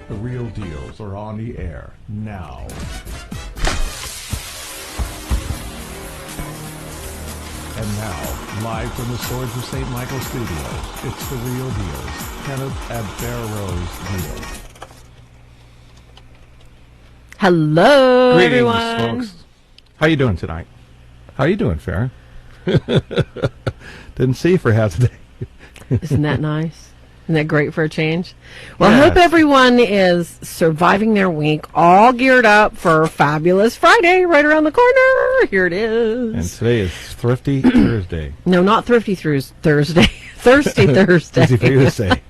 The Real Deals are on the air now. And now, live from the Swords of St. Michael Studios, it's The Real Deals, Kenneth and Barrow's Deal. Hello, Greetings, everyone. folks. How you doing tonight? How you doing, Farron? Didn't see you for half the day. Isn't that nice? Isn't that great for a change? Well, Yes. I hope everyone is surviving their week, all geared up for Fabulous Friday right around the corner. Here it is. And today is Thrifty Thursday. No, not Thrifty Thursday. Thirsty Thursday. Easy for you to say.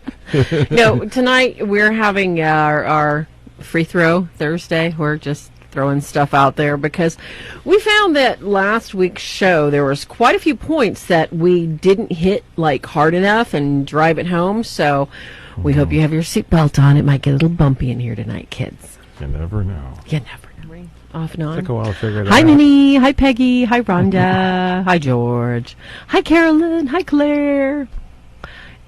No, tonight we're having our free throw Thursday. We're just throwing stuff out there because we found that last week's show there was quite a few points that we didn't hit like hard enough and drive it home. So we hope you have your seatbelt on. It might get a little bumpy in here tonight, kids. You never know. You never know. Off and on. Took a while to figure it out. Hi, Minnie. Hi, Peggy. Hi, Rhonda. Hi, George. Hi, Carolyn. Hi, Claire.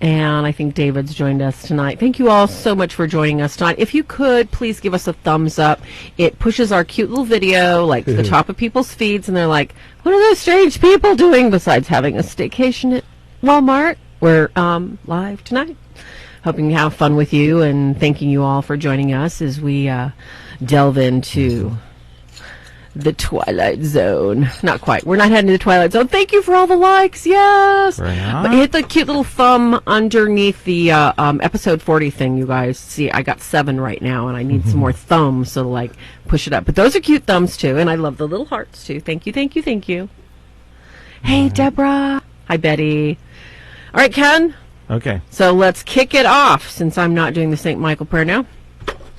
And I think David's joined us tonight. Thank you all so much for joining us tonight. If you could, please give us a thumbs up. It pushes our cute little video like to the top of people's feeds, and they're like, what are those strange people doing besides having a staycation at Walmart? We're live tonight. Hoping to have fun with you, and thanking you all for joining us as we delve into the Twilight Zone. Not quite. We're not heading to the Twilight Zone. Thank you for all the likes. Yes. Right. But hit the cute little thumb underneath the episode 40 thing, you guys. See, I got 7 right now, and I need some more thumbs, so like push it up. But those are cute thumbs too, and I love the little hearts too. Thank you, thank you, thank you. Hey, Deborah. Hi, Betty. All right, Ken. Okay. So let's kick it off, since I'm not doing the St. Michael prayer now.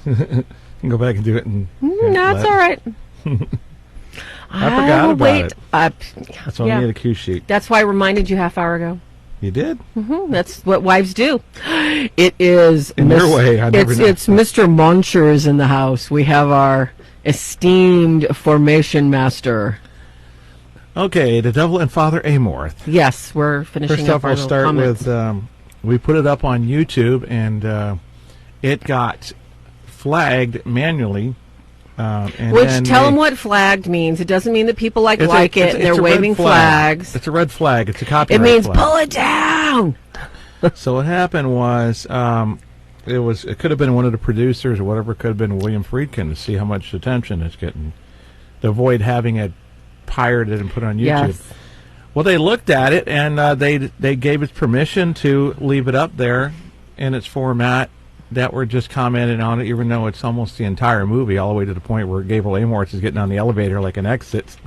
You can go back and do it. No, it's all right. I forgot about it. That's why yeah. we need a cue sheet. That's why I reminded you half hour ago. You did? That's what wives do. It is In their way, I never know. It's Mr. Moncher is in the house. We have our esteemed formation master. Okay, the Devil and Father Amorth. Yes, we're finishing First up off, our we'll little start comments. with, we put it up on YouTube, and it got flagged manually. Which, tell them what flagged means. It doesn't mean that people it and they're waving flags. It's a red flag. It's a copyright It means flag. pull it down. So what happened was, it could have been one of the producers or whatever. It could have been William Friedkin to see how much attention it's getting, to avoid having it pirated and put on YouTube. Yes. Well, they looked at it, and they gave it permission to leave it up there in its format that we're just commenting on it, even though it's almost the entire movie, all the way to the point where Gabriel Amorth is getting on the elevator like an exit.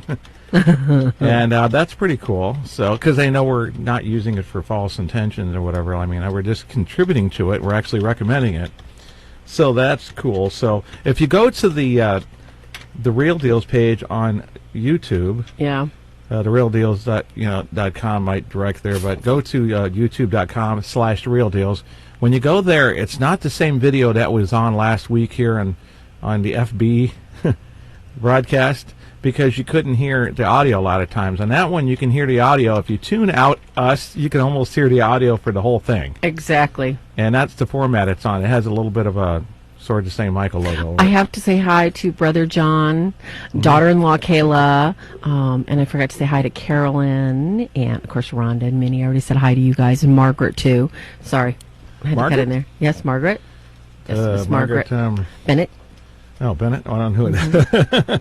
And that's pretty cool. So, because they know we're not using it for false intentions or whatever. I mean, we're just contributing to it. We're actually recommending it. So that's cool. So if you go to the Real Deals page on YouTube, Yeah. therealdeals.com might direct there, but go to youtube.com/realdeals. When you go there, it's not the same video that was on last week here on the FB broadcast, because you couldn't hear the audio a lot of times. On that one, you can hear the audio. If you tune out us, you can almost hear the audio for the whole thing. Exactly. And that's the format it's on. It has a little bit of a Sword of St. Michael logo. I have to say hi to Brother John, daughter-in-law Kayla, and I forgot to say hi to Carolyn, and of course Rhonda and Minnie. I already said hi to you guys, and Margaret too. Sorry, I had to cut in there. Yes, Margaret. Yes, Miss Margaret Bennett. Oh, Bennett. I don't know who it is.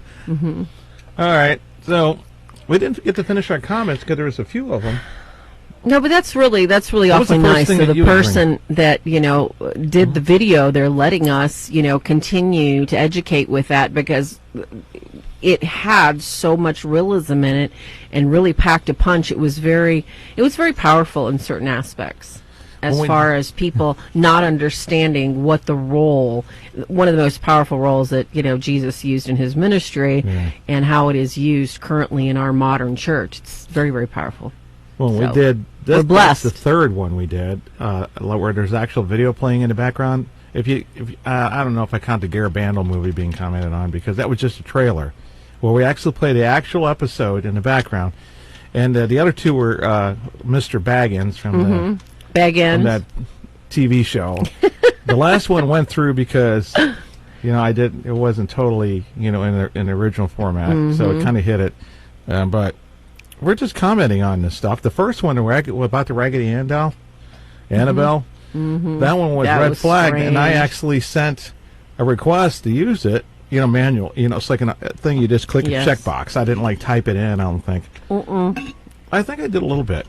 All right. So we didn't get to finish our comments because there was a few of them. No, but that's really What was awfully the first nice. thing So that the you would person that did the video, they're letting us continue to educate with that, because it had so much realism in it and really packed a punch. It was very powerful in certain aspects, as far as people not understanding what the role, one of the most powerful roles that Jesus used in his ministry, and how it is used currently in our modern church. It's very, very powerful. Well, So, we did. we're blessed. That's the third one we did, where there's actual video playing in the background. If I don't know if I count the Garabandal movie being commented on, because that was just a trailer. Well, we actually play the actual episode in the background, and the other two were Mr. Baggins from that TV show, The last one went through because, it wasn't totally, in the original format, so it kind of hit it. But we're just commenting on this stuff. The first one, about the Raggedy Ann doll, Annabelle, that one was red flagged, and I actually sent a request to use it. Manual. It's like a thing you just click a checkbox. I didn't type it in. I don't think. I think I did a little bit,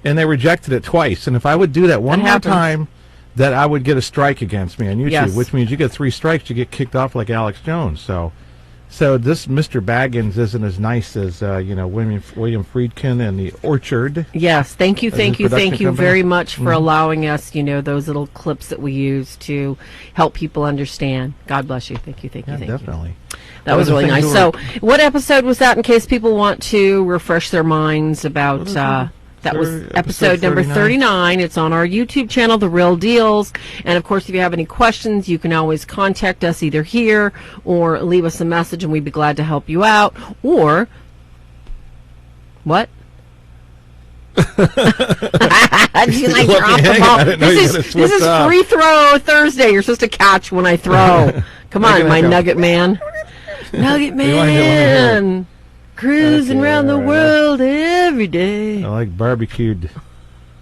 and they rejected it twice. And if I would do that one more time, that I would get a strike against me on YouTube, which means you get 3 strikes, you get kicked off like Alex Jones. So this Mr. Baggins isn't as nice as William Friedkin and the Orchard. Yes, thank you very much for allowing us, those little clips that we use to help people understand. God bless you. Thank you. Definitely. That was really nice. So, what episode was that? In case people want to refresh their minds about. That was episode number 39. It's on our YouTube channel, The Real Deals. And, of course, if you have any questions, you can always contact us either here or leave us a message, and we'd be glad to help you out. Or, what? Did you drop the ball? This is free throw Thursday. You're supposed to catch when I throw. Come on, my Nugget Man. Nugget Man. Cruising around the world every day. I like barbecued.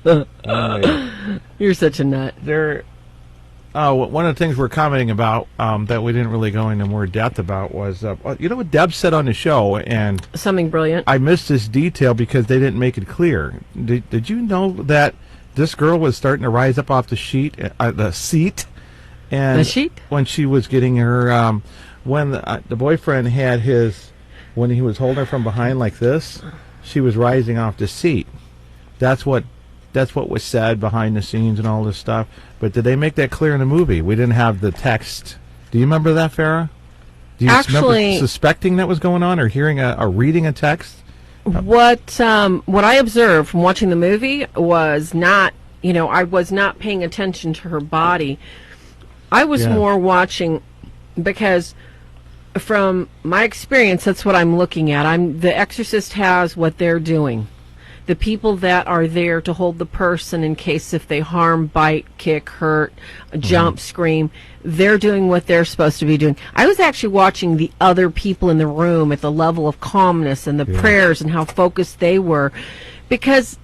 You're such a nut. One of the things we're commenting about that we didn't really go into more depth about was, what Deb said on the show, and something brilliant. I missed this detail because they didn't make it clear. Did you know that this girl was starting to rise up off the seat, and the sheet when she was getting her when the boyfriend had his. When he was holding her from behind like this, she was rising off the seat. That's what was said behind the scenes and all this stuff. But did they make that clear in the movie? We didn't have the text. Do you remember that, Farrah? Do you remember suspecting that was going on, or hearing or reading a text? What I observed from watching the movie was not, I was not paying attention to her body. I was more watching because. From my experience, that's what I'm looking at. The exorcist has what they're doing. The people that are there to hold the person in case if they harm, bite, kick, hurt, jump, scream, they're doing what they're supposed to be doing. I was actually watching the other people in the room at the level of calmness and the prayers and how focused they were. Because,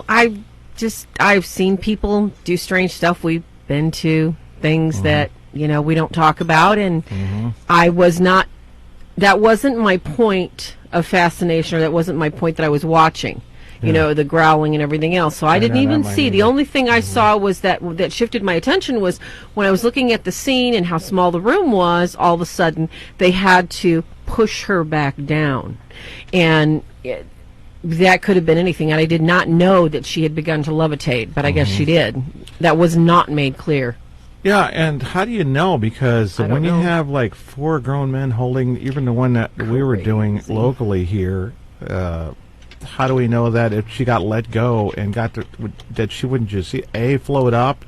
I've seen people do strange stuff. We've been to things that we don't talk about, and I was not, that wasn't my point of fascination, or that wasn't my point that I was watching, the growling and everything else. So I didn't even see. The only thing I saw was that shifted my attention was when I was looking at the scene and how small the room was, all of a sudden they had to push her back down. And that could have been anything. And I did not know that she had begun to levitate, but I guess she did. That was not made clear. Yeah, and how do you know? Because when you have 4 grown men holding, even the one that we were doing locally here, how do we know that if she got let go and that she wouldn't just float up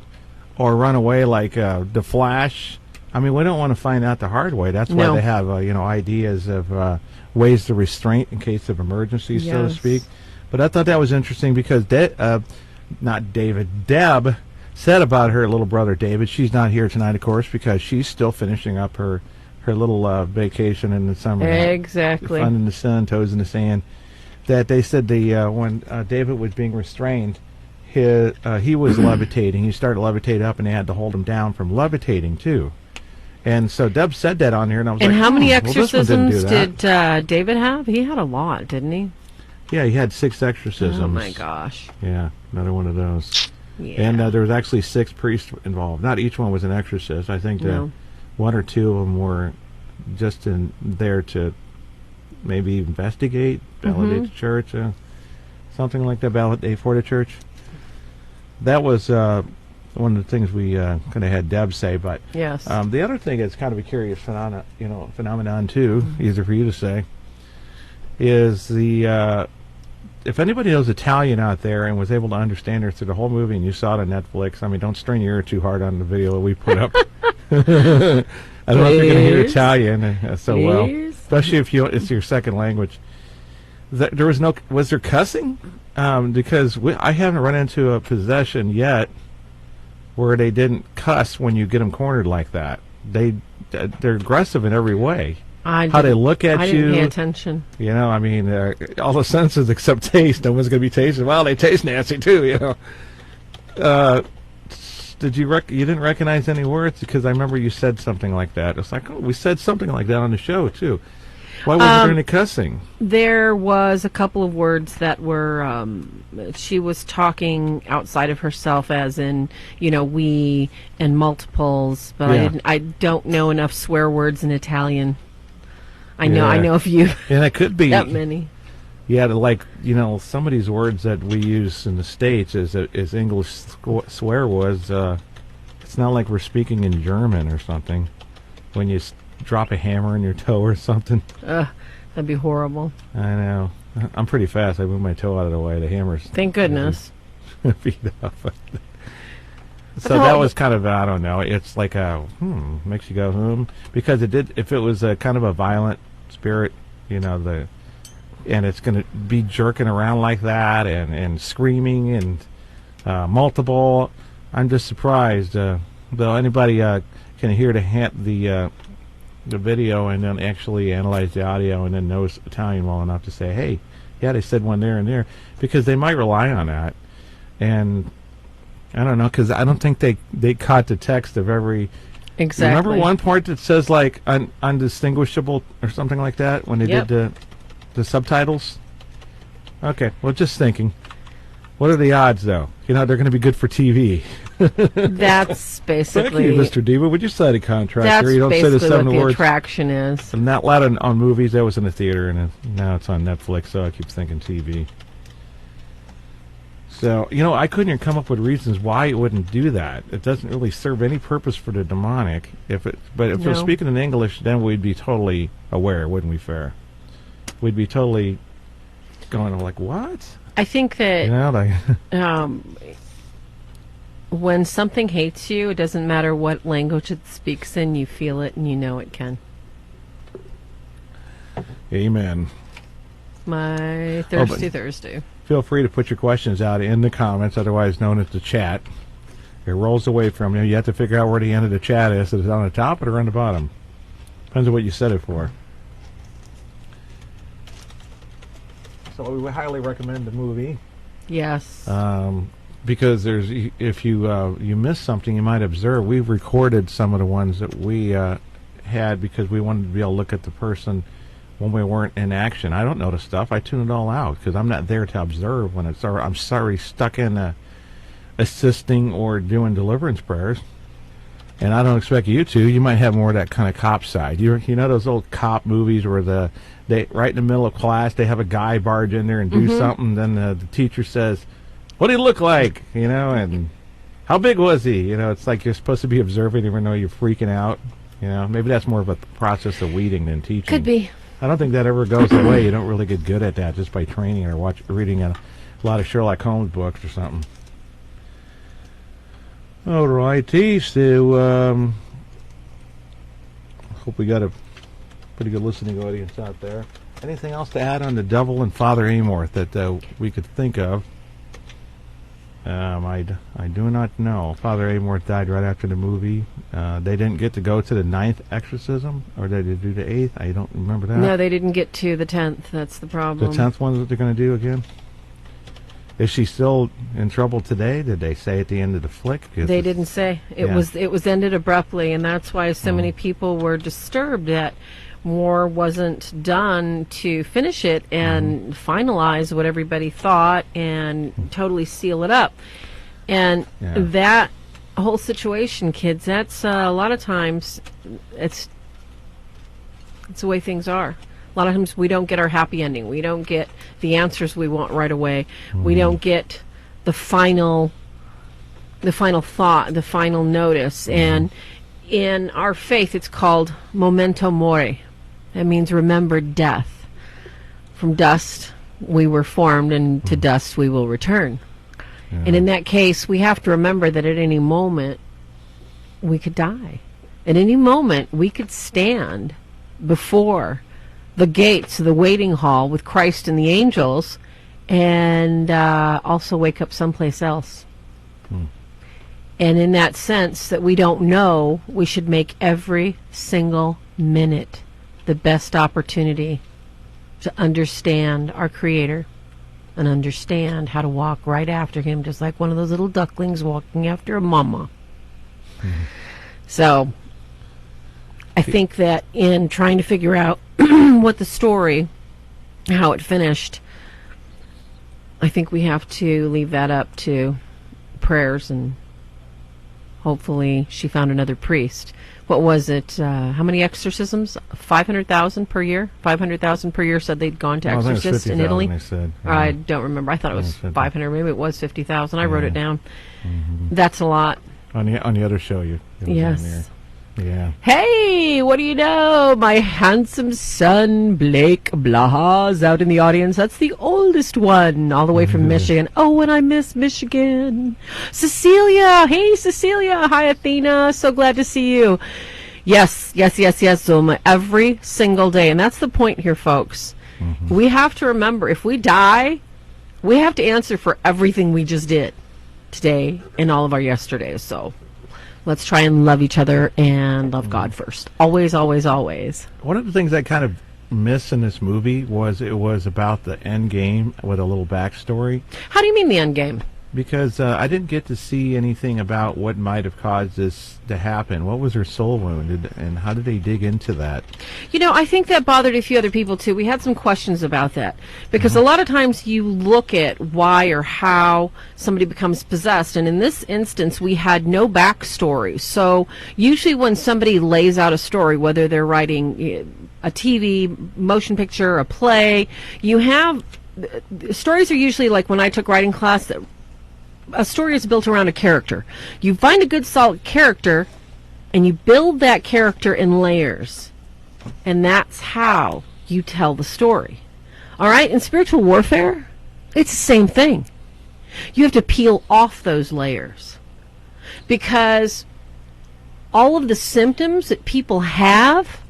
or run away like the Flash? I mean, we don't want to find out the hard way. That's why they have ideas of ways to restraint in case of emergency, so to speak. But I thought that was interesting because Deb said about her little brother David. She's not here tonight, of course, because she's still finishing up her little vacation in the summer. Exactly. Fun in the sun, toes in the sand. That they said when David was being restrained, he was levitating. He started to levitate up, and they had to hold him down from levitating too. And so Deb said that on here, and I was like, how many exorcisms did David have? He had a lot, didn't he? Yeah, he had 6 exorcisms. Oh my gosh. Yeah, another one of those. Yeah. And there was actually 6 priests involved. Not each one was an exorcist. I think that 1 or 2 of them were just there to maybe investigate, validate the church, something like that, validate for the church. That was one of the things we kind of had Deb say. But the other thing that's kind of a curious phenomenon too, easier for you to say, is the if anybody knows Italian out there and was able to understand her through the whole movie, and you saw it on Netflix, I mean, don't strain your ear too hard on the video that we put up. I don't know if you're going to hear Italian so well, especially if it's your second language. Was there cussing? Because I haven't run into a possession yet where they didn't cuss when you get them cornered like that. They're aggressive in every way. How they look at I you. didn't pay attention. You know, I mean, all the senses except taste. No one's going to be tasting. Well, they taste nasty too. You know. Did you you didn't recognize any words? Because I remember you said something like that. It's like, oh, we said something like that on the show too. Why wasn't there any cussing? There was a couple of words that were, she was talking outside of herself, as in, you know, we and multiples, but Yeah. I don't know enough swear words in Italian. I know a few. And it could be That many. Yeah, like, you know, some of these words that we use in the States as English swear was, it's not like we're speaking in German or something. When you drop a hammer in your toe or something. That'd be horrible. I know. I'm pretty fast. I move my toe out of the way. The hammer's... Thank goodness. Beat up. So that was kind of, I don't know, it's like makes you go, because if it was a kind of a violent spirit, you know, and it's going to be jerking around like that and screaming and multiple, I'm just surprised. Though anybody can hear the video and then actually analyze the audio and then knows Italian well enough to say, hey, yeah, they said one there and there, because they might rely on that. And I don't know, because I don't think they caught the text of every... Exactly. Remember one part that says, like, undistinguishable or something like that when they did the subtitles? Okay, well, just thinking. What are the odds, though? You know, they're going to be good for TV. That's basically... Thank you, Mr. Diva. Would you sign a contract That's here? You don't say the basically 7 what the words. attraction is. And not loud on movies. That was in the theater, and now it's on Netflix, so I keep thinking TV. So, you know, I couldn't even come up with reasons why it wouldn't do that. It doesn't really serve any purpose for the demonic. But if we're speaking in English, then we'd be totally aware, wouldn't we, Farrah? We'd be totally going like, what? I think that... You know, like... when something hates you, it doesn't matter what language it speaks in, you feel it and you know it can. Amen. My Thirsty Thursday. Feel free to put your questions out in the comments, otherwise known as the chat. It rolls away from you. You have to figure out where the end of the chat is. Is it on the top or on the bottom? Depends on what you set it for. So we would highly recommend the movie. Yes. Because if you miss something, you might observe. We've recorded some of the ones that we had because we wanted to be able to look at the person when we weren't in action. I don't know the stuff. I tune it all out because I'm not there to observe when it's. I'm sorry, stuck in assisting or doing deliverance prayers, and I don't expect you to. You might have more of that kind of cop side. You know those old cop movies where they right in the middle of class they have a guy barge in there and do something. Then the teacher says, "What did he look like?" You know, and how big was he? You know, it's like you're supposed to be observing even though you're freaking out. You know, maybe that's more of a process of weeding than teaching. Could be. I don't think that ever goes away. You don't really get good at that just by training or reading a lot of Sherlock Holmes books or something. All righty, so hope we got a pretty good listening audience out there. Anything else to add on the devil and Father Amorth that we could think of? I do not know. Father Amorth died right after the movie. They didn't get to go to the 9th exorcism, or did they do the 8th? I don't remember that. No, they didn't get to the 10th. That's the problem. The 10th one that they're going to do again? Is she still in trouble today? Did they say at the end of the flick? They didn't say. It was ended abruptly, and that's why so many people were disturbed that more wasn't done to finish it and finalize what everybody thought and totally seal it up. And that whole situation, kids, that's a lot of times it's the way things are. A lot of times we don't get our happy ending. We don't get the answers we want right away. We don't get the final thought, the final notice. And in our faith, it's called memento mori. That means remember death. From dust we were formed, and to dust we will return. And in that case, we have to remember that at any moment we could die. At any moment we could stand before the gates of the waiting hall with Christ and the angels, and also wake up someplace else. And in that sense that we don't know, we should make every single minute the best opportunity to understand our Creator and understand how to walk right after Him, just like one of those little ducklings walking after a mama. So I think that in trying to figure out what the story, how it finished, I think we have to leave that up to prayers, and hopefully she found another priest. What was it? How many exorcisms? 500,000 per year? 500,000 per year said they'd gone to exorcists in Italy? They said, I don't remember. I thought it was 500. Maybe it was 50,000. I wrote it down. That's a lot. On the other show, it was Yes. on there. Yeah. Hey, what do you know? My handsome son, Blake Blaha's out in the audience. That's the oldest one, all the way from Michigan. Oh, and I miss Michigan. Cecilia. Hey, Cecilia. Hi, Athena. So glad to see you. Yes, Zulma. Every single day. And that's the point here, folks. We have to remember, if we die, we have to answer for everything we just did today and all of our yesterdays. So let's try and love each other and love God first. Always, always, always. One of the things I kind of miss in this movie was it was about the end game with a little backstory. How do you mean the end game? Because I didn't get to see anything about what might have caused this to happen. What was her soul wound, and how did they dig into that? You know, I think that bothered a few other people, too. We had some questions about that. Because a lot of times you look at why or how somebody becomes possessed, and in this instance, we had no backstory. So usually when somebody lays out a story, whether they're writing a TV, motion picture, a play, you have... Stories are usually like when I took writing class, that a story is built around a character. You find a good solid character and you build that character in layers, and that's how you tell the story. All right, in spiritual warfare, it's the same thing. You have to peel off those layers, because all of the symptoms that people have,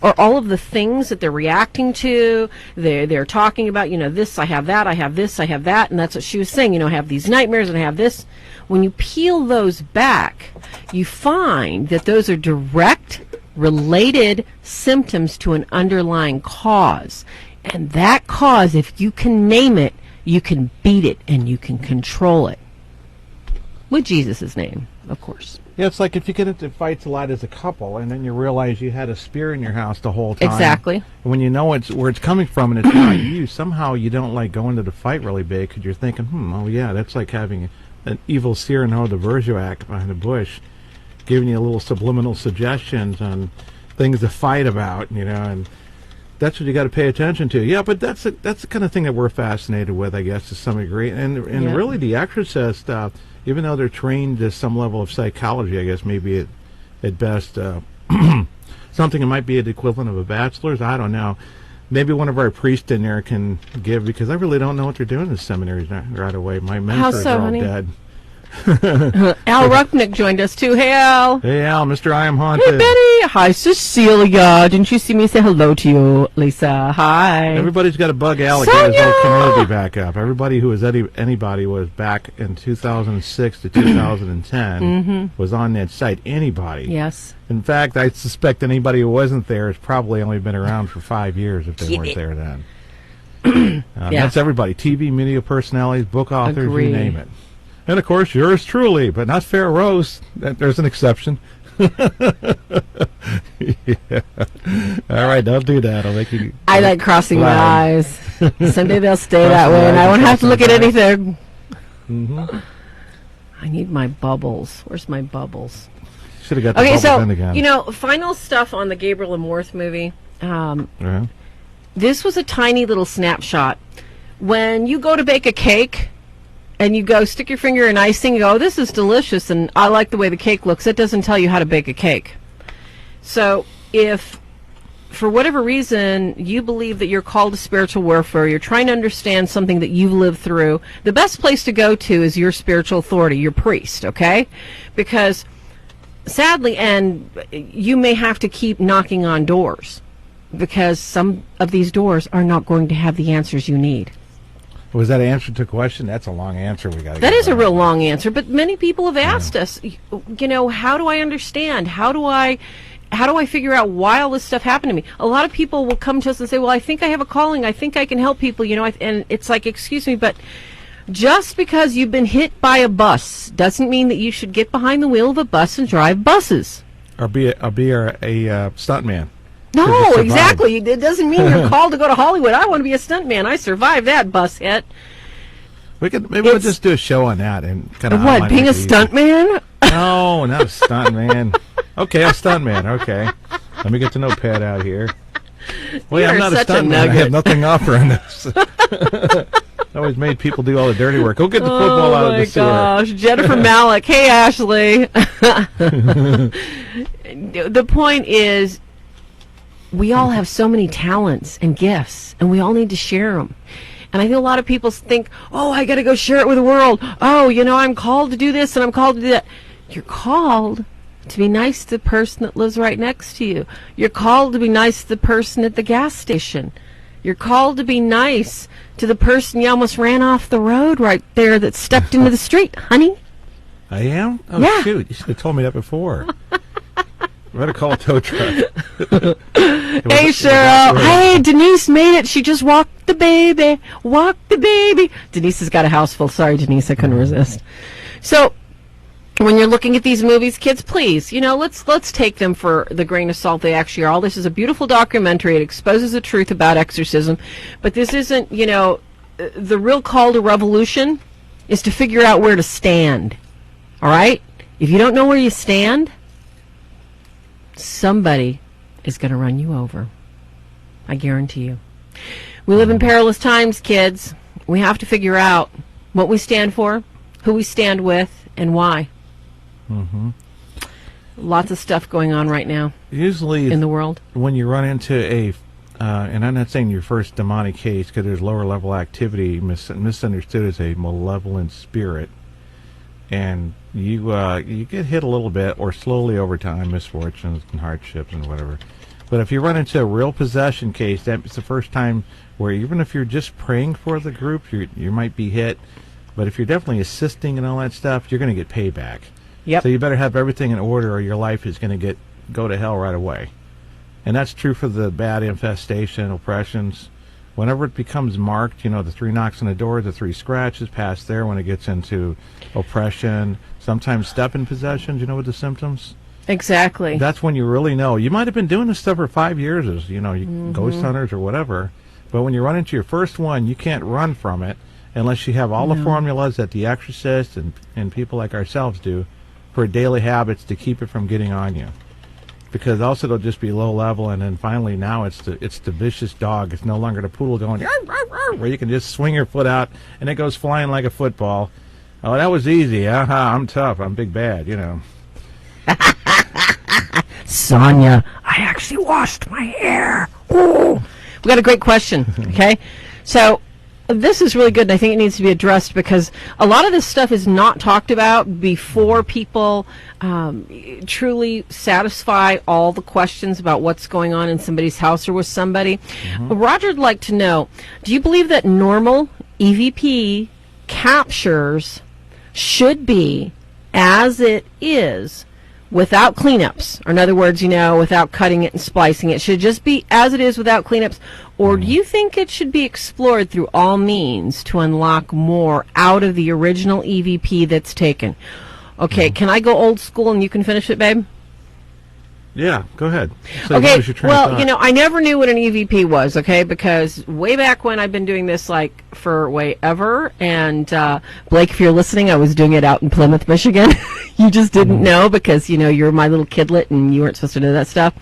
or all of the things that they're reacting to, they're talking about, this, I have that, I have this, I have that, and that's what she was saying, I have these nightmares and I have this. When you peel those back, you find that those are direct related symptoms to an underlying cause. And that cause, if you can name it, you can beat it and you can control it. With Jesus' name, of course. Yeah, it's like if you get into fights a lot as a couple, and then you realize you had a spear in your house the whole time. Exactly. And when you know where it's coming from and it's not you, somehow you don't like going to the fight really big, because you're thinking, oh yeah, that's like having an evil Cyrano de Bergerac behind a bush, giving you a little subliminal suggestions on things to fight about, and that's what you got to pay attention to. Yeah, but that's the kind of thing that we're fascinated with, I guess, to some degree. And really, The Exorcist, even though they're trained to some level of psychology, I guess maybe at best something that might be the equivalent of a bachelor's, I don't know. Maybe one of our priests in there can give, because I really don't know what they're doing in the seminaries right away. My mentors are all dead. Al Rucknick joined us too. Hey, Al. Hey, Al, Mr. I Am Haunted. Hey, Betty. Hi, Cecilia. Didn't you see me say hello to you, Lisa? Hi. Everybody's got to bug Al to get his whole community back up. Everybody who was anybody was back in 2006 to 2010 was on that site. Anybody. Yes. In fact, I suspect anybody who wasn't there has probably only been around for 5 years if they weren't there then. That's everybody. TV, media personalities, book authors, you name it. And, of course, yours truly, but not Fair Rose. There's an exception. Yeah. All right, don't do that. I'll make you... I like crossing my eyes. Someday they'll stay that way, and I won't have to look at anything. I need my bubbles. Where's my bubbles? Should have got the bubbles in again. Final stuff on the Gabriel Amorth movie. This was a tiny little snapshot. When you go to bake a cake, and you go stick your finger in icing, you go, oh, this is delicious, and I like the way the cake looks. It doesn't tell you how to bake a cake. So if, for whatever reason, you believe that you're called to spiritual warfare, you're trying to understand something that you've lived through, the best place to go to is your spiritual authority, your priest, okay? Because, sadly, and you may have to keep knocking on doors, because some of these doors are not going to have the answers you need. Was that an answer to a question? That's a long answer. We got. That is a real long answer, but many people have asked us, how do I understand? How do I figure out why all this stuff happened to me? A lot of people will come to us and say, well, I think I have a calling. I think I can help people, and it's like, excuse me, but just because you've been hit by a bus doesn't mean that you should get behind the wheel of a bus and drive buses. Or be a stuntman. No, exactly. It doesn't mean you're called to go to Hollywood. I want to be a stuntman. I survived that bus hit. We'll just do a show on that and kind of what? Being a stuntman? No, not a stuntman. Okay, a stuntman. Okay, let me get to know Pat out here. Well, I'm not a stuntman. I have nothing to offer on this. I always made people do all the dirty work. Go get the football out of the sewer. Oh my gosh, Jennifer Malik. Hey, Ashley. The point is, we all have so many talents and gifts, and we all need to share them. And I think a lot of people think, oh, I got to go share it with the world. Oh, I'm called to do this and I'm called to do that. You're called to be nice to the person that lives right next to you. You're called to be nice to the person at the gas station. You're called to be nice to the person you almost ran off the road right there that stepped into the street, honey. I am? Oh, yeah. Shoot. You should have told me that before. Better call a tow truck. Hey, Cheryl. Hey, Denise made it. She just walked the baby. Walked the baby. Denise has got a house full. Sorry, Denise. I couldn't resist. So, when you're looking at these movies, kids, please, let's take them for the grain of salt they actually are. All this is a beautiful documentary. It exposes the truth about exorcism. But this isn't, the real call to revolution is to figure out where to stand. All right? If you don't know where you stand, somebody is going to run you over. I guarantee you. We live in perilous times, kids. We have to figure out what we stand for, who we stand with, and why. Mm-hmm. Lots of stuff going on right now. Usually in the world. When you run into and I'm not saying your first demonic case, because there's lower level activity misunderstood as a malevolent spirit. And you get hit a little bit or slowly over time, misfortunes and hardships and whatever. But if you run into a real possession case, that's the first time where even if you're just praying for the group, you might be hit. But if you're definitely assisting and all that stuff, you're going to get payback. Yep. So you better have everything in order or your life is going to go to hell right away. And that's true for the bad infestation, oppressions. Whenever it becomes marked, the 3 knocks on the door, the 3 scratches, past there when it gets into oppression, sometimes step in possession, what the symptoms? Exactly. That's when you really know. You might have been doing this stuff for 5 years as, ghost hunters or whatever. But when you run into your first one, you can't run from it unless you have all the formulas that the exorcists and people like ourselves do for daily habits to keep it from getting on you. Because also it'll just be low level, and then finally now it's the vicious dog. It's no longer the poodle going, "Arr, arr, arr," where you can just swing your foot out and it goes flying like a football. Oh, that was easy. I'm tough. I'm big bad, Sonia, I actually washed my hair. Ooh. We got a great question, okay? So this is really good, and I think it needs to be addressed because a lot of this stuff is not talked about before people truly satisfy all the questions about what's going on in somebody's house or with somebody. Mm-hmm. Roger'd like to know, do you believe that normal EVP captures should be as it is without cleanups? Or in other words, without cutting it and splicing it. Should it just be as it is without cleanups? Or do you think it should be explored through all means to unlock more out of the original EVP that's taken? Okay, can I go old school and you can finish it, babe? Yeah, go ahead. So okay, well, I never knew what an EVP was, okay, because way back when I've been doing this, for way ever, and Blake, if you're listening, I was doing it out in Plymouth, Michigan. You just didn't know because, you're my little kidlet and you weren't supposed to know that stuff.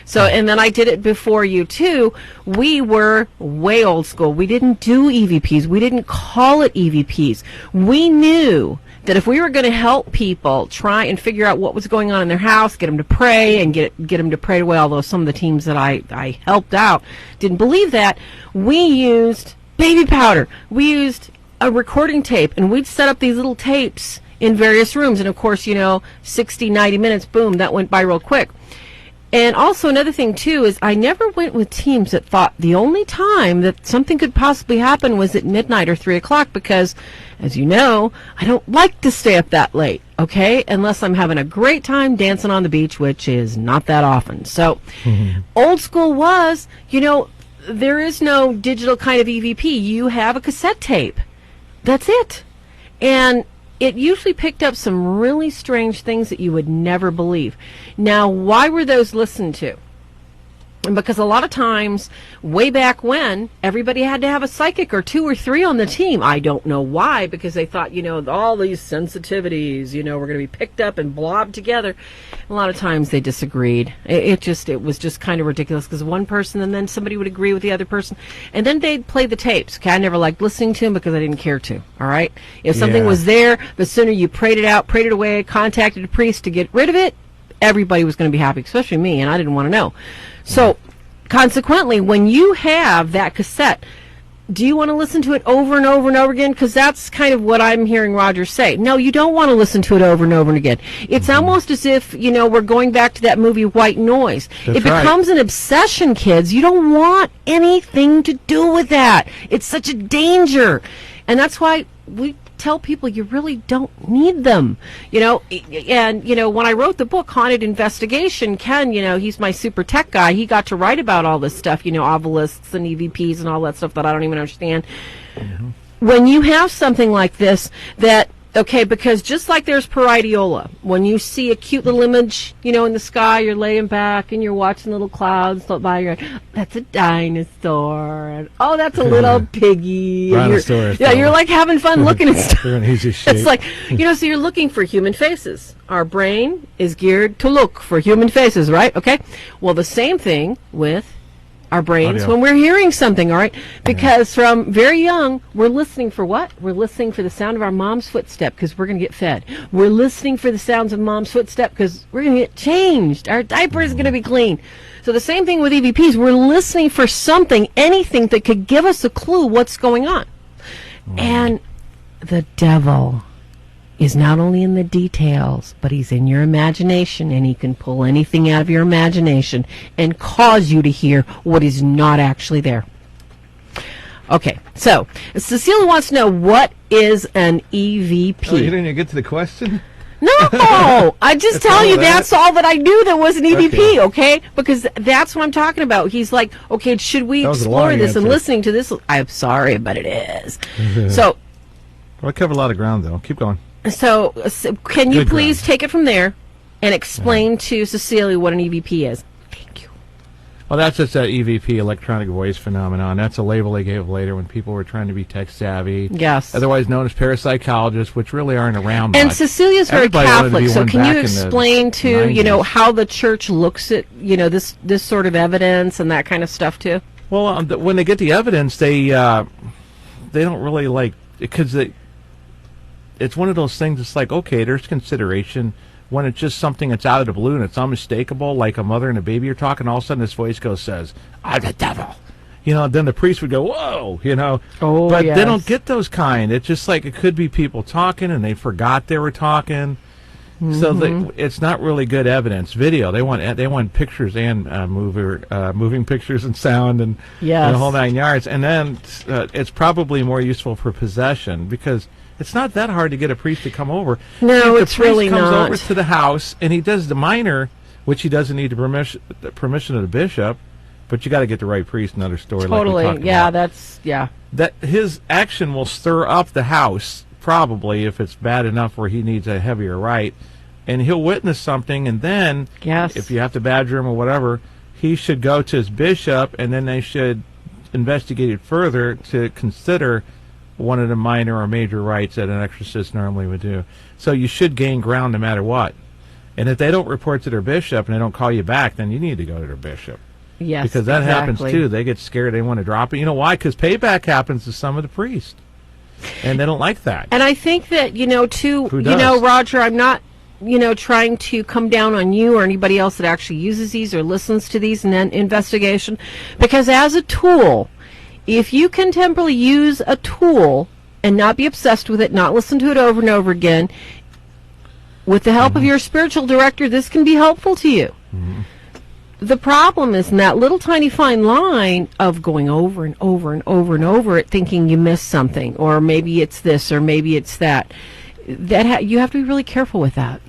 So, and then I did it before you, too. We were way old school. We didn't do EVPs. We didn't call it EVPs. We knew that if we were going to help people try and figure out what was going on in their house, get them to pray and get them to pray away, although some of the teams that I helped out didn't believe that, we used baby powder. We used a recording tape, and we'd set up these little tapes in various rooms. And, of course, 60, 90 minutes, boom, that went by real quick. And also another thing, too, is I never went with teams that thought the only time that something could possibly happen was at midnight or 3 o'clock because, as you know, I don't like to stay up that late, okay, unless I'm having a great time dancing on the beach, which is not that often. So old school was, there is no digital kind of EVP. You have a cassette tape. That's it. And it usually picked up some really strange things that you would never believe. Now, why were those listened to? And because a lot of times, way back when, everybody had to have a psychic or 2 or 3 on the team. I don't know why, because they thought, all these sensitivities, were going to be picked up and blobbed together. A lot of times they disagreed. It was just kind of ridiculous because one person and then somebody would agree with the other person. And then they'd play the tapes. Okay, I never liked listening to them because I didn't care to. All right? If something was there, the sooner you prayed it out, prayed it away, contacted a priest to get rid of it, everybody was going to be happy, especially me, and I didn't want to know. So, consequently, when you have that cassette, do you want to listen to it over and over and over again? Because that's kind of what I'm hearing Roger say. No, you don't want to listen to it over and over and again. It's almost as if, we're going back to that movie White Noise. That's it becomes an obsession, kids. You don't want anything to do with that. It's such a danger. And that's why we tell people you really don't need them, and when I wrote the book Haunted Investigation, Ken, he's my super tech guy, he got to write about all this stuff, obelisks and EVPs and all that stuff that I don't even understand. When you have something like this that because just like there's pareidolia, when you see a cute little image, in the sky, you're laying back and you're watching little clouds float by, you're like, that's a dinosaur, and that's a little piggy. You're like having fun looking at stuff. It's like, so you're looking for human faces. Our brain is geared to look for human faces, right? Okay. Well, the same thing with our brains when we're hearing something, all right? Because from very young, we're listening for what? We're listening for the sound of our mom's footstep because we're going to get fed. We're listening for the sounds of mom's footstep because we're going to get changed. Our diaper is going to be clean. So the same thing with EVPs. We're listening for something, anything that could give us a clue what's going on. And the devil is not only in the details, but he's in your imagination, and he can pull anything out of your imagination and cause you to hear what is not actually there. Okay, so Cecilia wants to know, what is an EVP? Oh, you didn't even get to the question? No, I just tell you that's all that I knew that was an EVP, okay? Because that's what I'm talking about. He's like, okay, should we explore this and listening to this? I'm sorry, but it is. So, I covered a lot of ground, though. Keep going. So can you please take it from there and explain to Cecilia what an EVP is? Thank you. Well, that's just that EVP, electronic voice phenomenon. That's a label they gave later when people were trying to be tech savvy. Yes. Otherwise known as parapsychologists, which really aren't around And much. Cecilia's very Catholic, so can you explain to, how the church looks at, this sort of evidence and that kind of stuff, too? Well, when they get the evidence, they don't really like, because it's one of those things. It's like, okay, there's consideration. When it's just something that's out of the blue and it's unmistakable, like a mother and a baby are talking, all of a sudden this voice says, I'm the devil. Then the priest would go, whoa, But they don't get those kind. It's just like, it could be people talking and they forgot they were talking. So it's not really good evidence. Video, they want pictures and moving pictures and sound and the whole 9 yards. And then it's probably more useful for possession, because it's not that hard to get a priest to come over. No, it's really not. The priest comes over to the house and he does the minor, which he doesn't need the permission of the bishop, but you got to get the right priest. Another story. Totally, like we talked about. That his action will stir up the house, probably, if it's bad enough where he needs a heavier rite, and he'll witness something, and then if you have to badger him or whatever, he should go to his bishop, and then they should investigate it further to consider one of the minor or major rites that an exorcist normally would do. So you should gain ground no matter what. And if they don't report to their bishop and they don't call you back, then you need to go to their bishop. Yes, because that happens too. They get scared. They want to drop it. You know why? Because payback happens to some of the priests, and they don't like that. And I think that Roger, I'm not trying to come down on you or anybody else that actually uses these or listens to these in an investigation, because as a tool, if you can temporarily use a tool and not be obsessed with it, not listen to it over and over again, with the help of your spiritual director, this can be helpful to you. the problem is in that little tiny fine line of going over and over and over and over it, thinking you missed something, or maybe it's this, or maybe it's that. You have to be really careful with that.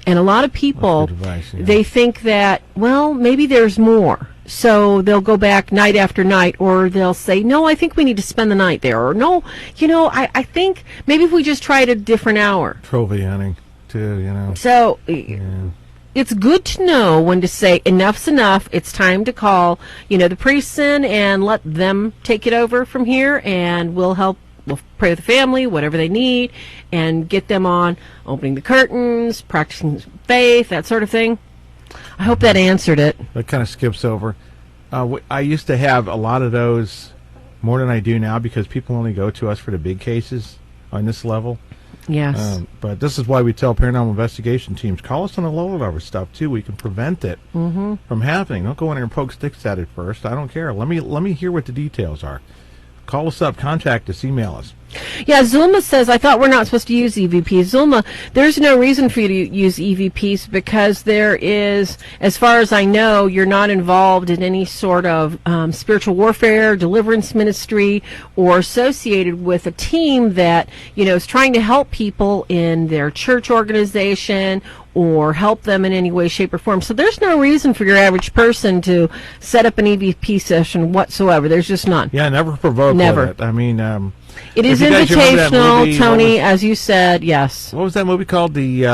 And a lot of people, advice, yeah. they think that, well, maybe there's more. So they'll go back night after night, or they'll say, no, I think we need to spend the night there. Or no, I think maybe if we just tried a different hour. Trophy hunting, too, So Yeah. it's good to know when to say enough's enough. It's time to call, the priests in and let them take it over from here, and we'll help. We'll pray with the family, whatever they need, and get them on opening the curtains, practicing faith, that sort of thing. I hope that answered it. That kind of skips over. I used to have a lot of those more than I do now because people only go to us for the big cases on this level. Yes. But this is why we tell paranormal investigation teams, call us on the lower level stuff, too. We can prevent it from happening. Don't go in there and poke sticks at it first. I don't care. Let me hear what the details are. Call us up, contact us, email us. Yeah, Zulma says, I thought we're not supposed to use EVPs. Zulma, there's no reason for you to use EVPs because there is, as far as I know, you're not involved in any sort of spiritual warfare, deliverance ministry, or associated with a team that, is trying to help people in their church organization or help them in any way, shape, or form. So there's no reason for your average person to set up an EVP session whatsoever. There's just none. Yeah, never provoke Never. with it. I mean, it is if you guys remember that invitational, movie, Tony, as you said, yes. What was that movie called? The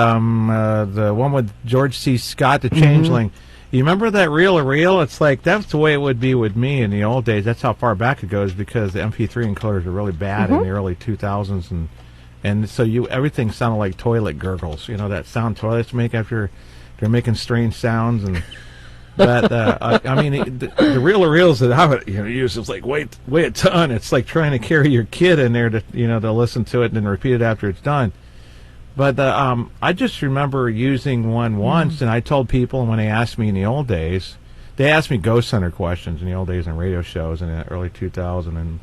one with George C. Scott, The Changeling. You remember that Reel to Reel? It's like, that's the way it would be with me in the old days. That's how far back it goes because the MP3 encoders were really bad in the early 2000s. And so everything sounded like toilet gurgles. That sound toilets make after they're making strange sounds. And but the reel of reels that I would use is like weigh a ton. It's like trying to carry your kid in there to to listen to it and then repeat it after it's done. But I just remember using one once, and I told people when they asked me in the old days, they asked me Ghost Center questions in the old days on radio shows in the early 2000s,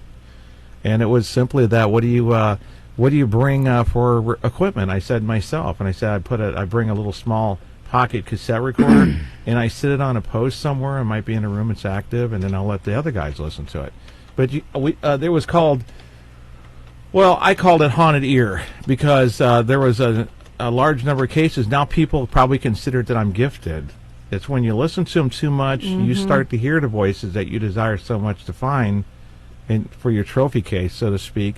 and it was simply that what do you bring for equipment? I said myself, and I said I bring a little small pocket cassette recorder, and I sit it on a post somewhere. It might be in a room it's active, and then I'll let the other guys listen to it. But there was called, well, I called it haunted ear because there was a large number of cases. Now people probably consider that I'm gifted. It's when you listen to them too much, you start to hear the voices that you desire so much to find for your trophy case, so to speak.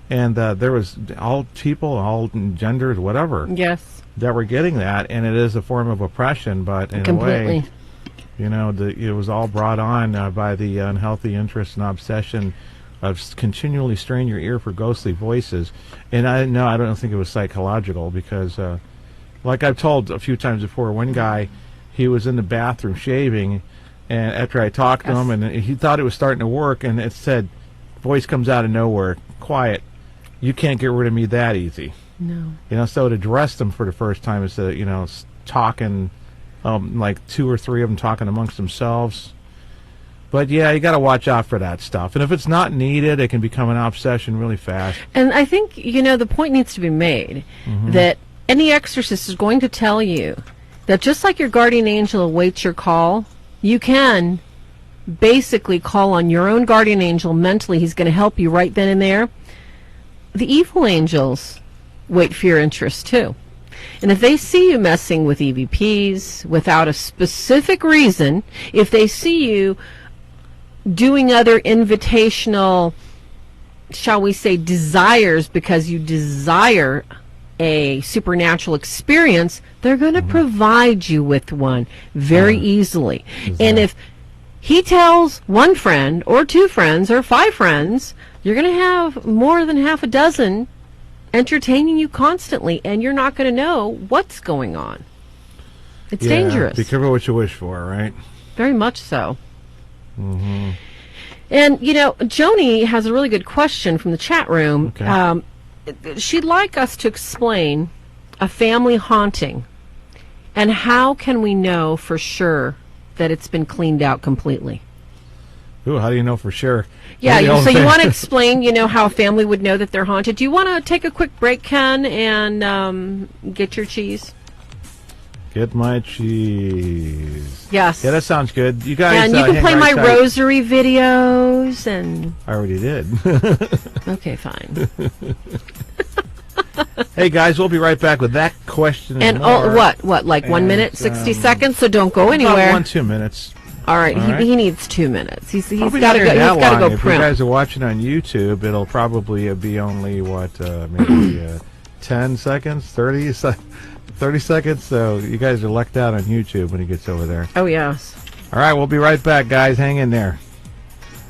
And there was all people, all genders, whatever. Yes. That were getting that, and it is a form of oppression, but in a way, it was all brought on by the unhealthy interest and obsession of continually straining your ear for ghostly voices. And I don't think it was psychological because, like I've told a few times before, one guy, he was in the bathroom shaving, and after I talked to him, and he thought it was starting to work, and it said, voice comes out of nowhere, quiet, you can't get rid of me that easy. No. So to address them for the first time is talking, like two or three of them talking amongst themselves. But yeah, you got to watch out for that stuff. And if it's not needed, it can become an obsession really fast. And I think, the point needs to be made that any exorcist is going to tell you that just like your guardian angel awaits your call, you can basically call on your own guardian angel mentally. He's going to help you right then and there. The evil angels wait for your interest too. And if they see you messing with EVPs without a specific reason, if they see you doing other invitational, shall we say, desires because you desire a supernatural experience, they're going to provide you with one very easily. Exactly. And if he tells one friend or two friends or five friends, you're going to have more than half a dozen entertaining you constantly, and you're not going to know what's going on. It's dangerous. Be careful what you wish for, right? Very much so. And, Joni has a really good question from the chat room. Okay. She'd like us to explain a family haunting, and how can we know for sure that it's been cleaned out completely? Ooh, how do you know for sure? Yeah, so you want to explain, how a family would know that they're haunted. Do you want to take a quick break, Ken, and get your cheese? Get my cheese. Yes. Yeah, that sounds good. You guys. And you can hang play right my tight. rosary videos and. I already did. Okay, fine. Hey guys, we'll be right back with that question. And more. what? Like 1 minute, 60 seconds. So don't go About anywhere. 2 minutes. All right. All right. He needs 2 minutes. He's Probably got to not go. He's that got to go long. If you print. guys are watching on YouTube, it'll probably be only maybe 10 seconds, 30 seconds. So you guys are lucked out on YouTube when he gets over there. Oh yes. All right, we'll be right back, guys. Hang in there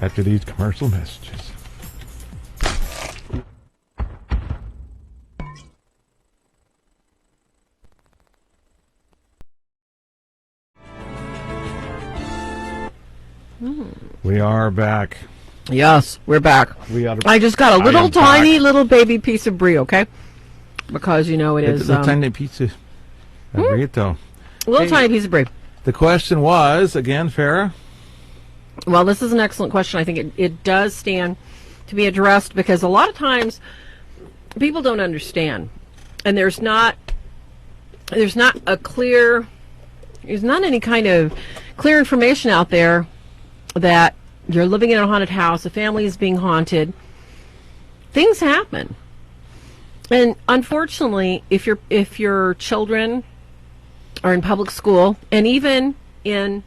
after these commercial messages. We are back. Yes, we're back. I just got a little tiny little baby piece of brie, okay? Because it is a tiny pizza. Burrito. a little tiny piece of brie. The question was again, Farrah. Well, this is an excellent question. I think it does stand to be addressed because a lot of times people don't understand, and there's not any kind of clear information out there that you're living in a haunted house, a family is being haunted. Things happen. And unfortunately, if your children are in public school and even in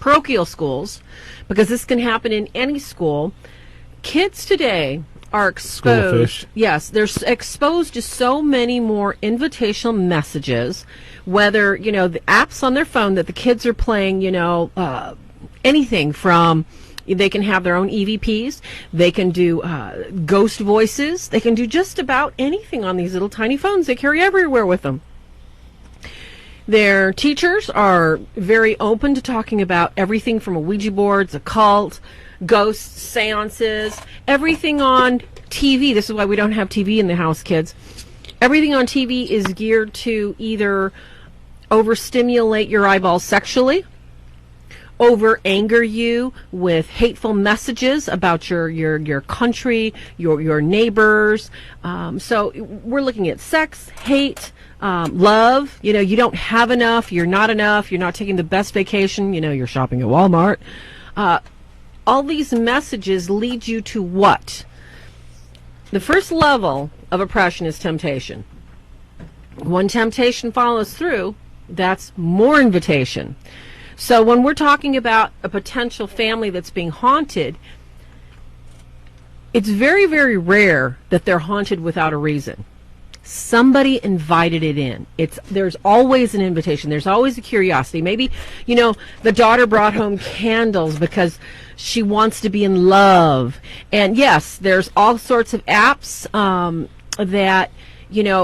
parochial schools, because this can happen in any school, kids today are exposed. Yes, they're exposed to so many more invitational messages, whether, the apps on their phone that the kids are playing, anything from, they can have their own EVPs, they can do ghost voices, they can do just about anything on these little tiny phones they carry everywhere with them. Their teachers are very open to talking about everything from Ouija boards, occult, ghosts, seances, everything on TV. This is why we don't have TV in the house, kids. Everything on TV is geared to either overstimulate your eyeballs sexually, over anger you with hateful messages about your country, your neighbors. So we're looking at sex, hate, love. You don't have enough, you're not taking the best vacation, you're shopping at Walmart. All these messages lead you to what? The first level of oppression is temptation. When temptation follows through, that's more invitation. So when we're talking about a potential family that's being haunted, it's very, very rare that they're haunted without a reason. Somebody invited it in. There's always an invitation. There's always a curiosity. Maybe, the daughter brought home candles because she wants to be in love. And yes, there's all sorts of apps that,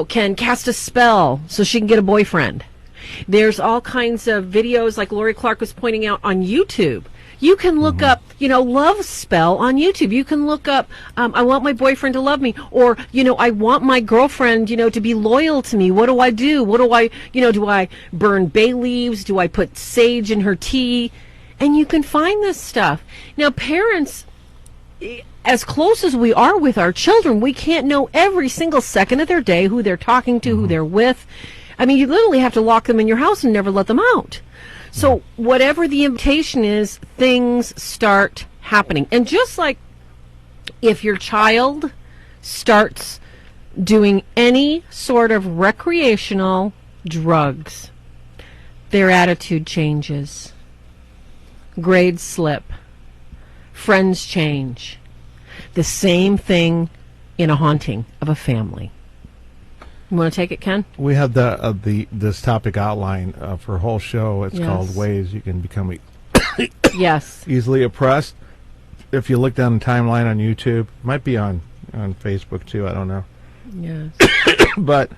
can cast a spell so she can get a boyfriend. There's all kinds of videos, like Lori Clark was pointing out, on YouTube. You can look up, love spell on YouTube. You can look up, I want my boyfriend to love me, or, I want my girlfriend, to be loyal to me. What do I do? Do I burn bay leaves? Do I put sage in her tea? And you can find this stuff. Now, parents, as close as we are with our children, we can't know every single second of their day, who they're talking to, who they're with. I mean, you literally have to lock them in your house and never let them out. So whatever the invitation is, things start happening. And just like if your child starts doing any sort of recreational drugs, their attitude changes. Grades slip. Friends change. The same thing in a haunting of a family. You want to take it, Ken? We have this topic outline for a whole show. It's called Ways You Can Become Easily Oppressed. If you look down the timeline on YouTube, it might be on Facebook too. I don't know. Yes. But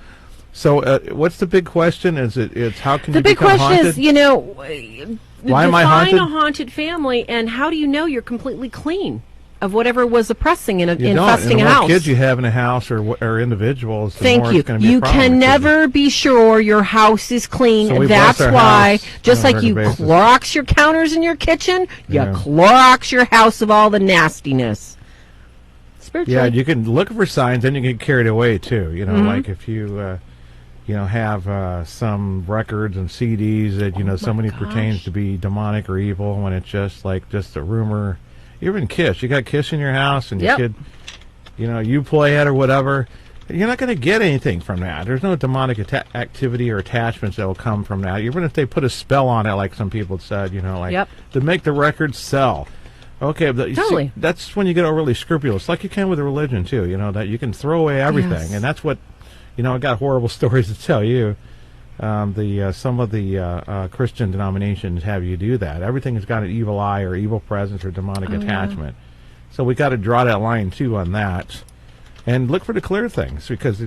so, what's the big question? It's how can you become The haunted? big question is, why am I haunted? Define a haunted family, and how do you know you're completely clean of whatever was oppressing and infesting a house? The more kids you have in a house or individuals, the more it's going to be a problem. You can never be sure your house is clean. So that's why, just like you Clorox your counters in your kitchen, you Clorox your house of all the nastiness. Spiritually. Yeah, you can look for signs, then you get carried away too. Like if you have some records and CDs that somebody gosh. pertains to be demonic or evil, when it's just a rumor. Even Kiss, you got Kiss in your house, and Yep. your kid, you play it or whatever. You're not going to get anything from that. There's no demonic activity or attachments that will come from that. Even if they put a spell on it, like some people said, Yep. to make the record sell. Okay, but you Totally. see, that's when you get overly scrupulous, like you can with a religion too. That you can throw away everything, Yes. and that's what. I got horrible stories to tell you. Some of the Christian denominations have you do that. Everything has got an evil eye or evil presence or demonic attachment. So we got to draw that line too on that, and look for the clear things, because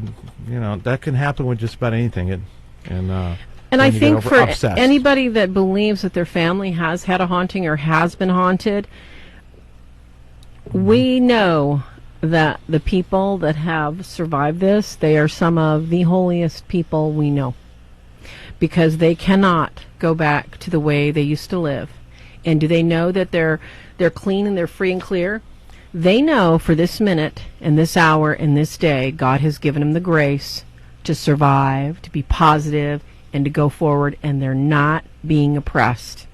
that can happen with just about anything. And I think for obsessed. anybody that believes that their family has had a haunting or has been haunted, we know that the people that have survived this, they are some of the holiest people we know, because they cannot go back to the way they used to live. And do they know that they're clean and they're free and clear? They know for this minute and this hour and this day, God has given them the grace to survive, to be positive, and to go forward, and they're not being oppressed.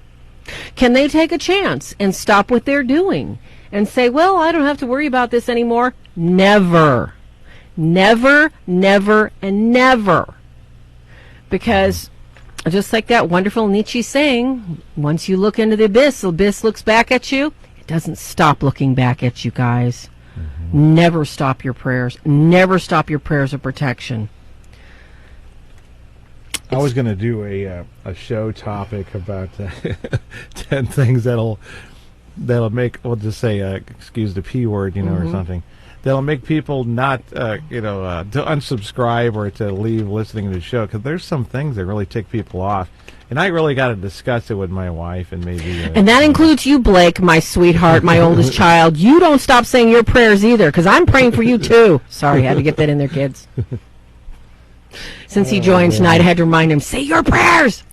Can they take a chance and stop what they're doing and say, well, I don't have to worry about this anymore? Never. Never, never, and never. Because just like that wonderful Nietzsche saying, once you look into the abyss looks back at you. It doesn't stop looking back at you, guys. Never stop your prayers. Never stop your prayers of protection. I was going to do a show topic about 10 things that'll make, we'll just say, excuse the P word, or something, that'll make people not, to unsubscribe or to leave listening to the show, because there's some things that really tick people off. And I really got to discuss it with my wife, and maybe... and that includes you, Blake, my sweetheart, my oldest child. You don't stop saying your prayers either, because I'm praying for you, too. Sorry, I had to get that in there, kids. Since he joined tonight, I had to remind him, say your prayers!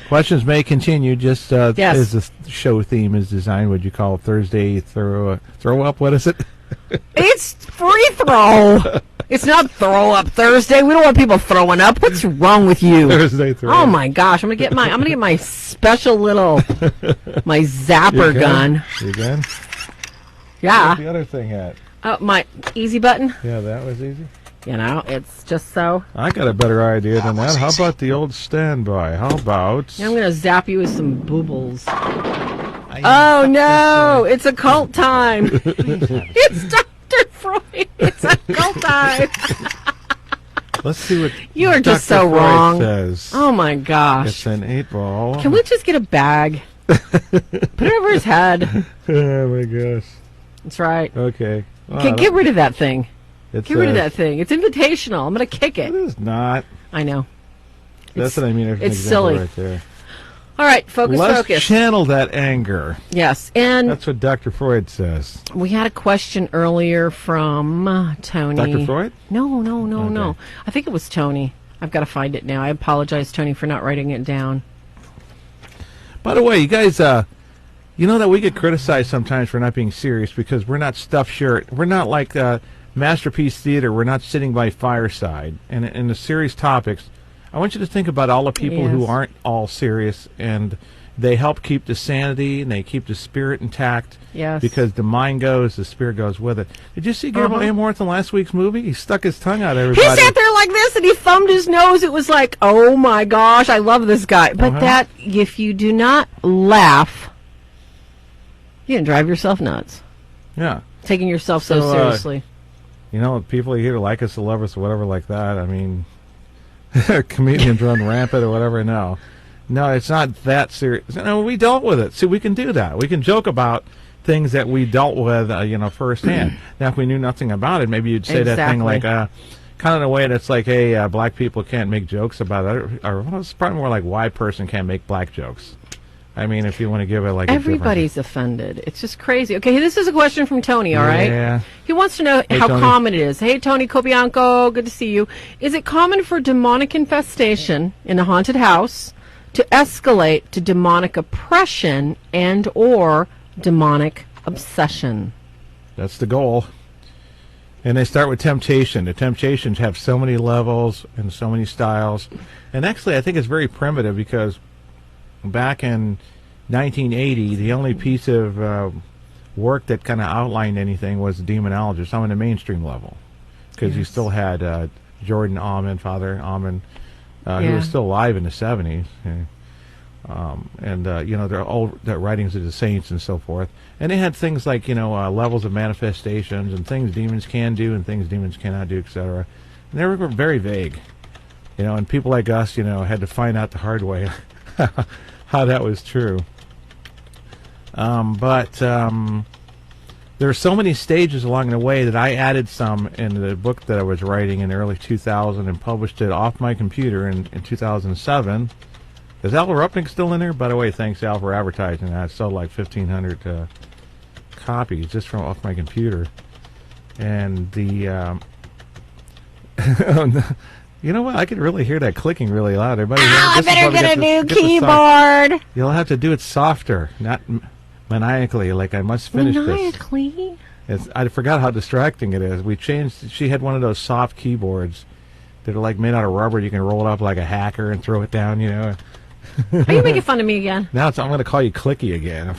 Questions may continue, just Yes. as the show theme is designed. Would you call it Thursday throw up? What is it? It's free throw. It's not throw up Thursday. We don't want people throwing up. What's wrong with you? Thursday throw Oh up. my gosh! I'm gonna get my special little my zapper gun. You good? Yeah. Where's the other at? Oh, my easy button. Yeah, that was easy. It's just so. I got a better idea than that. How about the old standby? How about... I'm gonna zap you with some boobles. Oh no! It's a cult time. It's Dr. Freud. It's a cult time. Let's see what You are just Dr. so Freud wrong. says. Oh my gosh! It's an 8-ball. Can we just get a bag? Put it over his head. Oh my gosh. That's right. Okay. Okay, get rid of that thing. It's, Get rid of that thing. It's invitational. I'm going to kick It it. is not. I know. That's what I mean. There's an it's example silly. right there. All right, focus. Let's channel that anger. Yes, and That's what Dr. Freud says. we had a question earlier from Tony. Dr. Freud? No. Okay. I think it was Tony. I've got to find it now. I apologize, Tony, for not writing it down. By the way, you guys, you know that we get criticized sometimes for not being serious because we're not stuffed shirt. We're not like Masterpiece Theater. We're not sitting by fireside. And in the serious topics, I want you to think about all the people who Yes. aren't all serious, and they help keep the sanity and they keep the spirit intact. Yes. Because the mind goes, the spirit goes with it. Did you see Gabriel Amorth in last week's movie? He stuck his tongue out at He everybody. sat there like this and he thumbed his nose. It was like, oh my gosh, I love this guy. But that, if you do not laugh, you're going to drive yourself nuts. Yeah. Taking yourself so seriously. You know, people here like us, to love us, or whatever like that. I mean, comedians run rampant or whatever. No, it's not that serious. No, we dealt with it. See, we can do that. We can joke about things that we dealt with, firsthand. Now, if we knew nothing about it, maybe you'd say that thing like, kind of in a way that's like, hey, black people can't make jokes about it. Or well, it's probably more like, white person can't make black jokes. I mean, if you want to give it like everybody's offended. It's just crazy. Okay, this is a question from Tony, all right? Yeah. He wants to know how common it is. Hey, Tony Cobianco, good to see you. Is it common for demonic infestation in a haunted house to escalate to demonic oppression and or demonic obsession? That's the goal. And they start with temptation. The temptations have so many levels and so many styles. And actually, I think it's very primitive because back in 1980, the only piece of work that kind of outlined anything was the Demonologist on the mainstream level. Because you still had Jordan Aumann, Father Aumann, who was still alive in the 70s. They're old the writings of the saints and so forth. And they had things like, levels of manifestations and things demons can do and things demons cannot do, etc. And they were very vague. And people like us, had to find out the hard way how that was true. But there are so many stages along the way that I added some in the book that I was writing in the early 2000 and published it off my computer in 2007. Is Al Rupnick still in there? By the way, thanks, Al, for advertising that. I sold like 1,500 copies just from off my computer. And the... You know what? I could really hear that clicking really loud. Everybody, I better get a new keyboard. You'll have to do it softer, not maniacally, like I must finish maniacally? this. I forgot how distracting it is. We changed. She had one of those soft keyboards that are like made out of rubber. You can roll it up like a hacker and throw it down, Are you making fun of me again? Now I'm going to call you Clicky again. I'm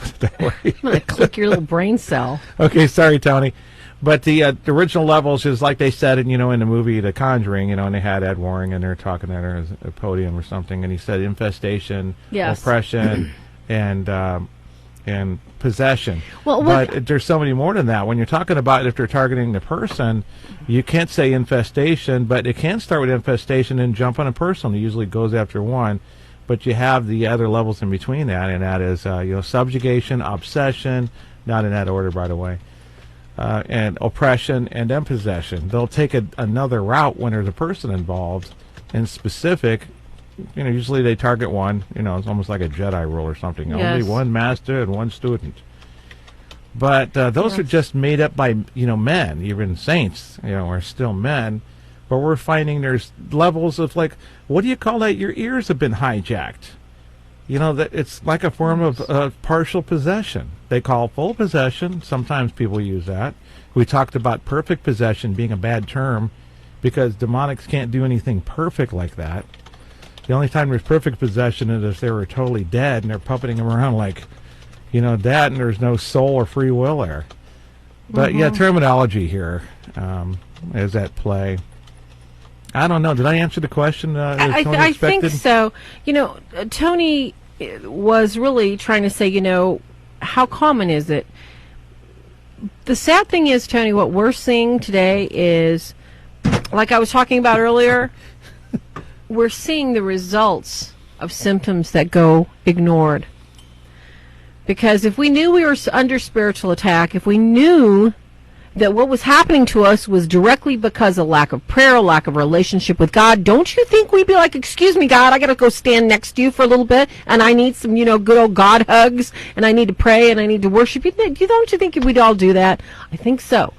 going to click your little brain cell. Okay, sorry, Tony. But the original levels is like they said, in the movie The Conjuring, and they had Ed Waring and they're talking at a podium or something, and he said infestation, oppression, and possession. But there's so many more than that. When you're talking about if they're targeting the person, you can't say infestation, but it can start with infestation and jump on a person. It usually goes after one. But you have the other levels in between that, and that is subjugation, obsession, not in that order, by the way. And oppression, and then possession. They'll take another route when there's a person involved. In specific, usually they target one. It's almost like a Jedi rule or something. Yes. Only one master and one student. But those are just made up by men, even saints. Are still men. But we're finding there's levels of like, what do you call that? Your ears have been hijacked. That it's like a form of partial possession. They call full possession. Sometimes people use that. We talked about perfect possession being a bad term because demonics can't do anything perfect like that. The only time there's perfect possession is if they were totally dead and they're puppeting them around like, that, and there's no soul or free will there. But terminology here is at play. I don't know. Did I answer the question? I think so. Tony was really trying to say, how common is it? The sad thing is, Tony, what we're seeing today is, like I was talking about earlier, we're seeing the results of symptoms that go ignored. Because if we knew we were under spiritual attack, if we knew that what was happening to us was directly because of lack of prayer, lack of relationship with God, don't you think we'd be like, excuse me, God, I got to go stand next to you for a little bit, and I need some, good old God hugs, and I need to pray, and I need to worship you? Don't you think we'd all do that? I think so.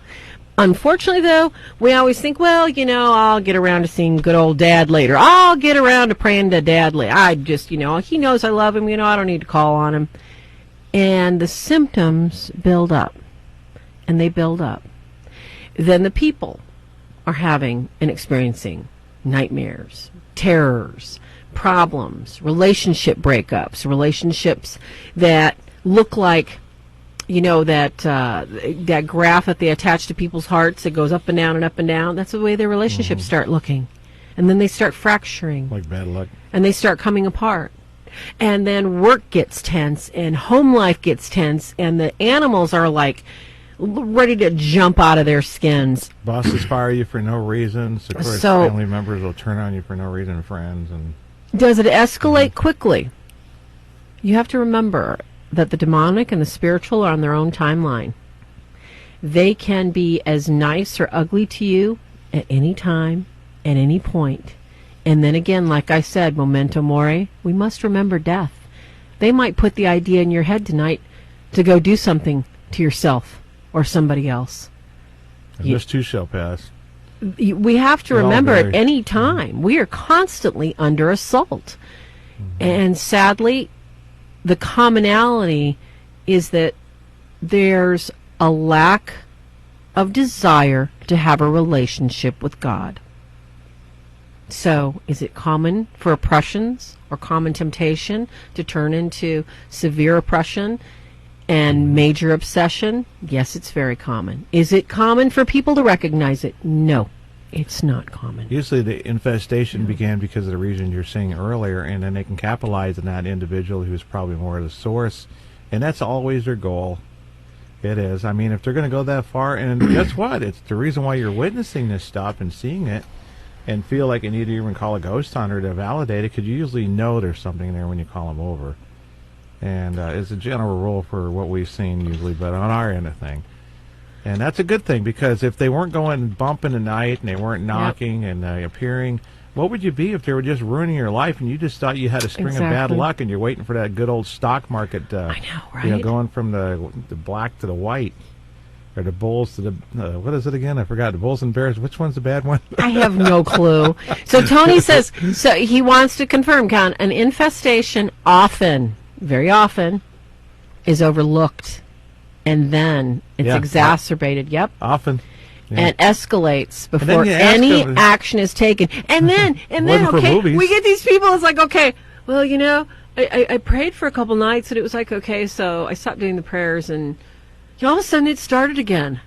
Unfortunately, though, we always think, well, I'll get around to seeing good old Dad later. I'll get around to praying to Dad later. I just, he knows I love him, I don't need to call on him. And the symptoms build up. And they build up. Then the people are having and experiencing nightmares, terrors, problems, relationship breakups, relationships that look like, that graph that they attach to people's hearts that goes up and down and up and down. That's the way their relationships start looking. And then they start fracturing. Like bad luck. And they start coming apart. And then work gets tense and home life gets tense and the animals are like ready to jump out of their skins. Bosses fire you for no reason. Of course, family members will turn on you for no reason, friends. And does it escalate quickly? You have to remember that the demonic and the spiritual are on their own timeline. They can be as nice or ugly to you at any time, at any point. And then again, like I said, memento mori, we must remember death. They might put the idea in your head tonight to go do something to yourself or somebody else. And this too shall pass. We have to remember at any time, we are constantly under assault. And sadly, the commonality is that there's a lack of desire to have a relationship with God. So, is it common for oppressions or common temptation to turn into severe oppression and major obsession? Yes, it's very common. Is it common for people to recognize it? No, it's not common. Usually the infestation began because of the reason you're saying earlier, and then they can capitalize on that individual who's probably more the source, and that's always their goal. It is. I mean, if they're going to go that far, and guess what? It's the reason why you're witnessing this stuff and seeing it and feel like you need to even call a ghost hunter to validate it, because you usually know there's something there when you call them over. And it's a general rule for what we've seen usually, but on our end of thing. And that's a good thing, because if they weren't going bumping at night and they weren't knocking and appearing, what would you be if they were just ruining your life and you just thought you had a string of bad luck and you're waiting for that good old stock market, I know, right? Going from the black to the white, or the bulls to the, what is it again? I forgot. The bulls and bears. Which one's the bad one? I have no clue. So Tony says, so he wants to confirm, Con, an infestation often, very often, is overlooked, and then it's exacerbated. Yep. Often. Yeah. And escalates before any action is taken. And then, okay, we get these people, it's like, okay, well, I prayed for a couple nights, and it was like, okay, so I stopped doing the prayers, and all of a sudden it started again.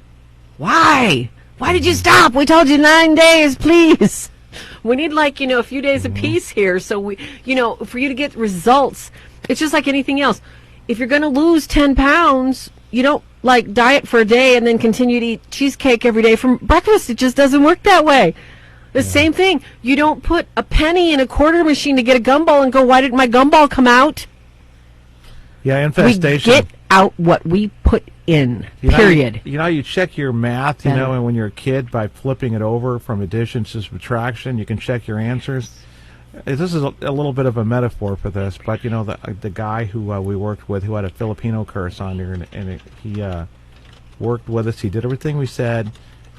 Why? Why did you stop? We told you 9 days, please. We need a few days of peace here. So we, for you to get results, it's just like anything else. If you're going to lose 10 pounds, you don't diet for a day and then continue to eat cheesecake every day from breakfast. It just doesn't work that way. The same thing. You don't put a penny in a quarter machine to get a gumball and go, why didn't my gumball come out? Yeah, infestation. We get out what we put in, period. You check your math, and when you're a kid, by flipping it over from addition to subtraction, you can check your answers. This is a little bit of a metaphor for this, but the guy who we worked with, who had a Filipino curse on there, and he worked with us. He did everything we said,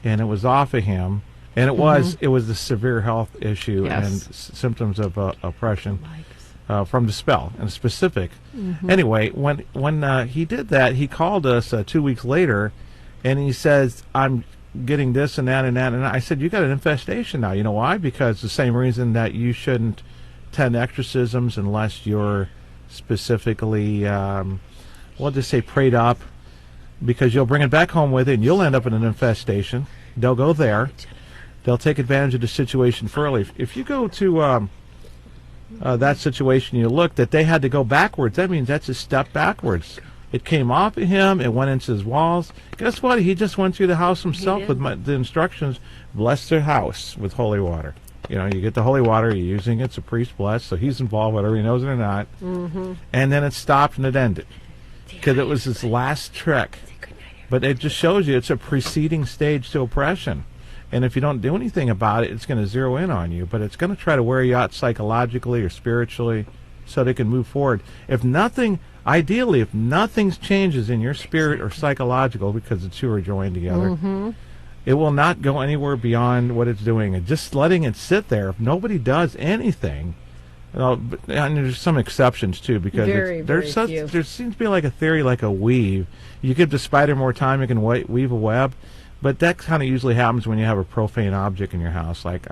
and it was off of him, and it was the severe health issue and symptoms of oppression. From the spell, and specific. Anyway, when he did that, he called us 2 weeks later, and he says, I'm getting this and that and that. And I said, you got an infestation now. You know why? Because the same reason that you shouldn't attend exorcisms unless you're specifically, we'll just say prayed up, because you'll bring it back home with you, and you'll end up in an infestation. They'll go there. They'll take advantage of the situation early. If you go to that situation, you look that they had to go backwards. That means that's a step backwards. It came off of him. It went into his walls. Guess what? He just went through the house himself with the instructions. Bless their house with holy water. You get the holy water. You're using it. It's a priest blessed, so he's involved, whether he knows it or not. And then it stopped and it ended, because it was his last trick. But it just shows you it's a preceding stage to oppression. And if you don't do anything about it, it's going to zero in on you. But it's going to try to wear you out psychologically or spiritually so they can move forward. Ideally, if nothing changes in your spirit or psychological, because the two are joined together, it will not go anywhere beyond what it's doing. And just letting it sit there, if nobody does anything, and there's some exceptions too, because there seems to be like a theory, like a weave. You give the spider more time, it can weave a web. But that kind of usually happens when you have a profane object in your house, like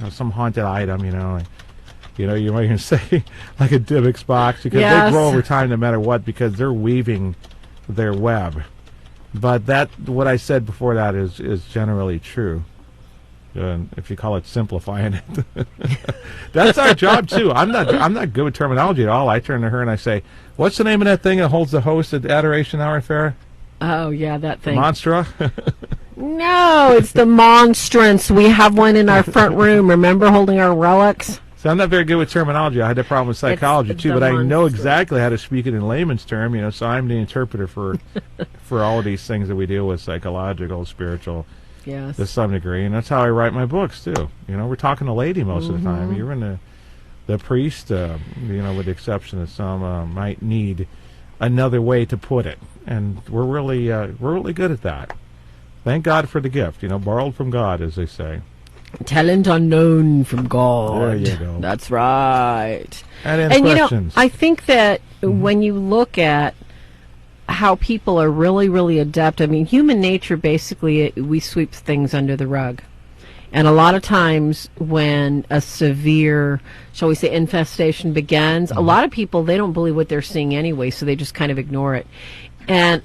some haunted item, you might even say like a Dybbuk's box, because they grow over time no matter what, because they're weaving their web. But what I said before that is generally true. If you call it simplifying it, that's our job too. I'm not good with terminology at all. I turn to her and I say, "What's the name of that thing that holds the host at the Adoration Hour, Farrah?" Oh yeah, that thing. Monstra. No, it's the monstrance. We have one in our front room. Remember, holding our relics? So I'm not very good with terminology. I had a problem with psychology too, but I know exactly how to speak it in layman's term. So I'm the interpreter for all of these things that we deal with, psychological, spiritual, to some degree, and that's how I write my books too. We're talking to lady most of the time. You're in the priest, with the exception that some might need another way to put it, and we're really good at that. Thank God for the gift, borrowed from God, as they say. Talent unknown from God. There you go. That's right. And questions. I think that when you look at how people are really, really adept. I mean, human nature, basically, we sweep things under the rug. And a lot of times when a severe, shall we say, infestation begins, a lot of people, they don't believe what they're seeing anyway, so they just kind of ignore it. And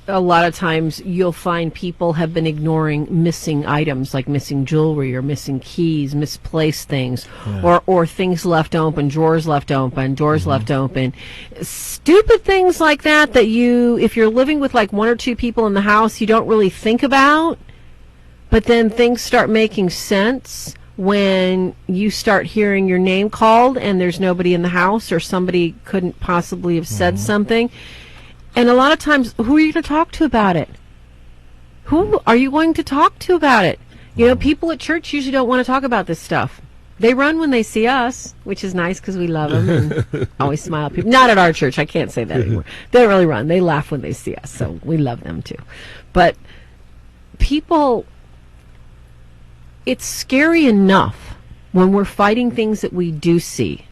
a lot of times you'll find people have been ignoring missing items, like missing jewelry or missing keys, misplaced things, or things left open, drawers left open, doors left open. Stupid things like that that you, if you're living with like one or two people in the house, you don't really think about. But then things start making sense when you start hearing your name called and there's nobody in the house, or somebody couldn't possibly have said something. And a lot of times, who are you going to talk to about it? Who are you going to talk to about it? You know, people at church usually don't want to talk about this stuff. They run when they see us, which is nice because we love them and always smile at people. Not at our church. I can't say that anymore. They don't really run. They laugh when they see us, so we love them too. But people... It's scary enough when we're fighting things that we do see,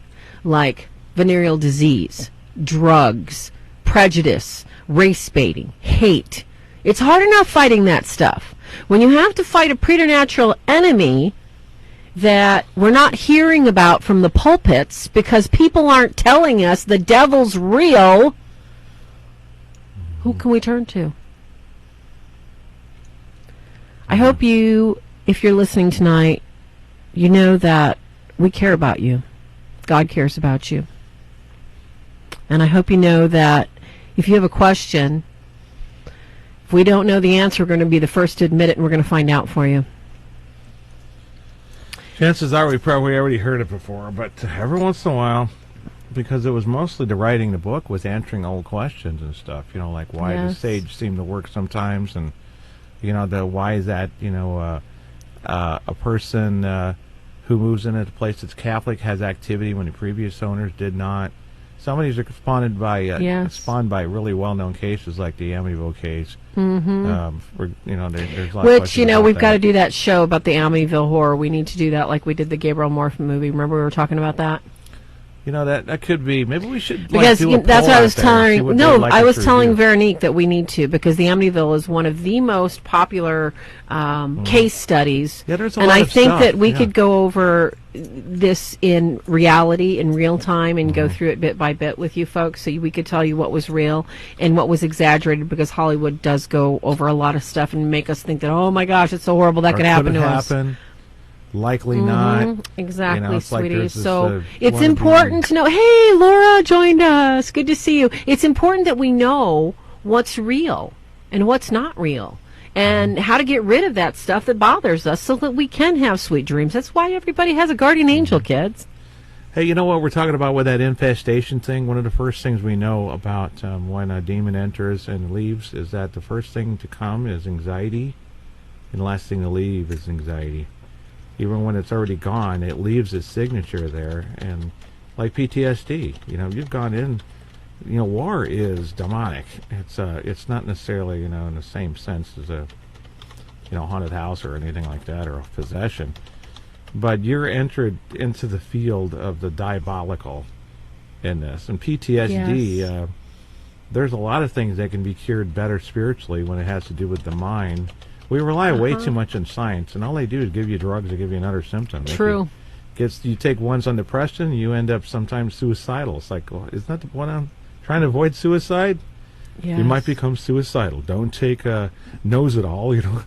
like venereal disease, drugs, prejudice, race baiting, hate. It's hard enough fighting that stuff. When you have to fight a preternatural enemy that we're not hearing about from the pulpits because people aren't telling us the devil's real, who can we turn to? I hope you... If you're listening tonight, you know that we care about you. God cares about you. And I hope you know that if you have a question, if we don't know the answer, we're going to be the first to admit it, and we're going to find out for you. Chances are we probably already heard it before, but every once in a while, because it was mostly the writing the book, was answering old questions and stuff, you know, like why does sage seem to work sometimes, and, you know, the why is that, you know, a person who moves into a place that's Catholic has activity when the previous owners did not. Some of these are spawned by really well-known cases like the Amityville case. Where, you know, there's a lot of Which, you know, we've got to do that show about the Amityville horror. We need to do that like we did the Gabriel Amorth movie. Remember we were talking about that? You know, that could be. Maybe we should. Because do a that's what I was telling. No, I was telling review. Veronique that we need to, because the Amityville is one of the most popular case studies. Yeah, there's a and lot I of think stuff, that we could go over this in reality, in real time, and go through it bit by bit with you folks, so we could tell you what was real and what was exaggerated, because Hollywood does go over a lot of stuff and make us think that, oh my gosh, it's so horrible that could happen to us. Likely not. Exactly, you know, sweetie. Like so it's important to know. Hey, Laura joined us. Good to see you. It's important that we know what's real and what's not real, and how to get rid of that stuff that bothers us so that we can have sweet dreams. That's why everybody has a guardian angel, kids. Hey, you know what we're talking about with that infestation thing? One of the first things we know about when a demon enters and leaves is that the first thing to come is anxiety, and the last thing to leave is anxiety. Even when it's already gone, it leaves its signature there. And like PTSD, you know, you've gone in, you know, war is demonic. It's not necessarily, you know, in the same sense as a, you know, haunted house or anything like that, or a possession. But you're entered into the field of the diabolical in this. And PTSD, there's a lot of things that can be cured better spiritually when it has to do with the mind. We rely way too much on science, and all they do is give you drugs to give you another symptom. True. You take ones on depression, you end up sometimes suicidal. It's like, well, isn't that the one I'm trying to avoid suicide? Yes. You might become suicidal. Don't take Knows-It-All, you know.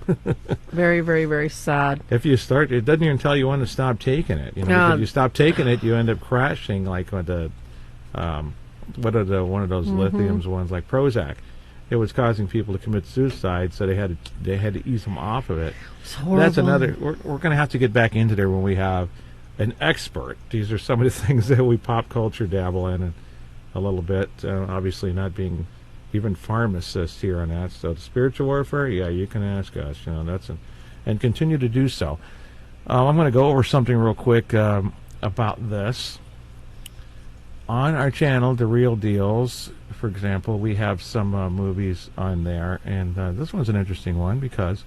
Very, very, very sad. If you start, it doesn't even tell you when to stop taking it. You know, if you stop taking it, you end up crashing, like with the one of those lithiums ones, like Prozac. It was causing people to commit suicide, so they had to ease them off of it. It's horrible. That's another. We're going to have to get back into there when we have an expert. These are some of the things that we pop culture dabble in a little bit. Obviously, not being even pharmacists here on that. So, the spiritual warfare, yeah, you can ask us. You know, and continue to do so. I'm going to go over something real quick about this. On our channel, The Real Deals, for example, we have some movies on there, and this one's an interesting one because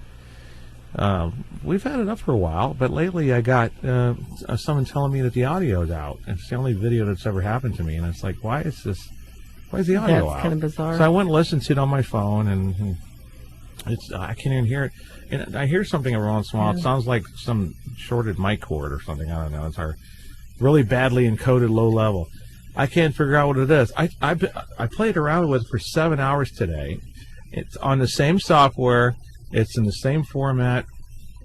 we've had it up for a while, but lately I got someone telling me that the audio's out. It's the only video that's ever happened to me, and it's like, why is this Why is the audio That's out? kind of bizarre. So I went and listened to it on my phone, and I can't even hear it. And I hear something every once in a while. It sounds like some shorted mic cord or something. I don't know. It's really badly encoded, low level. I can't figure out what it is. I played around with it for 7 hours today. It's on the same software. It's in the same format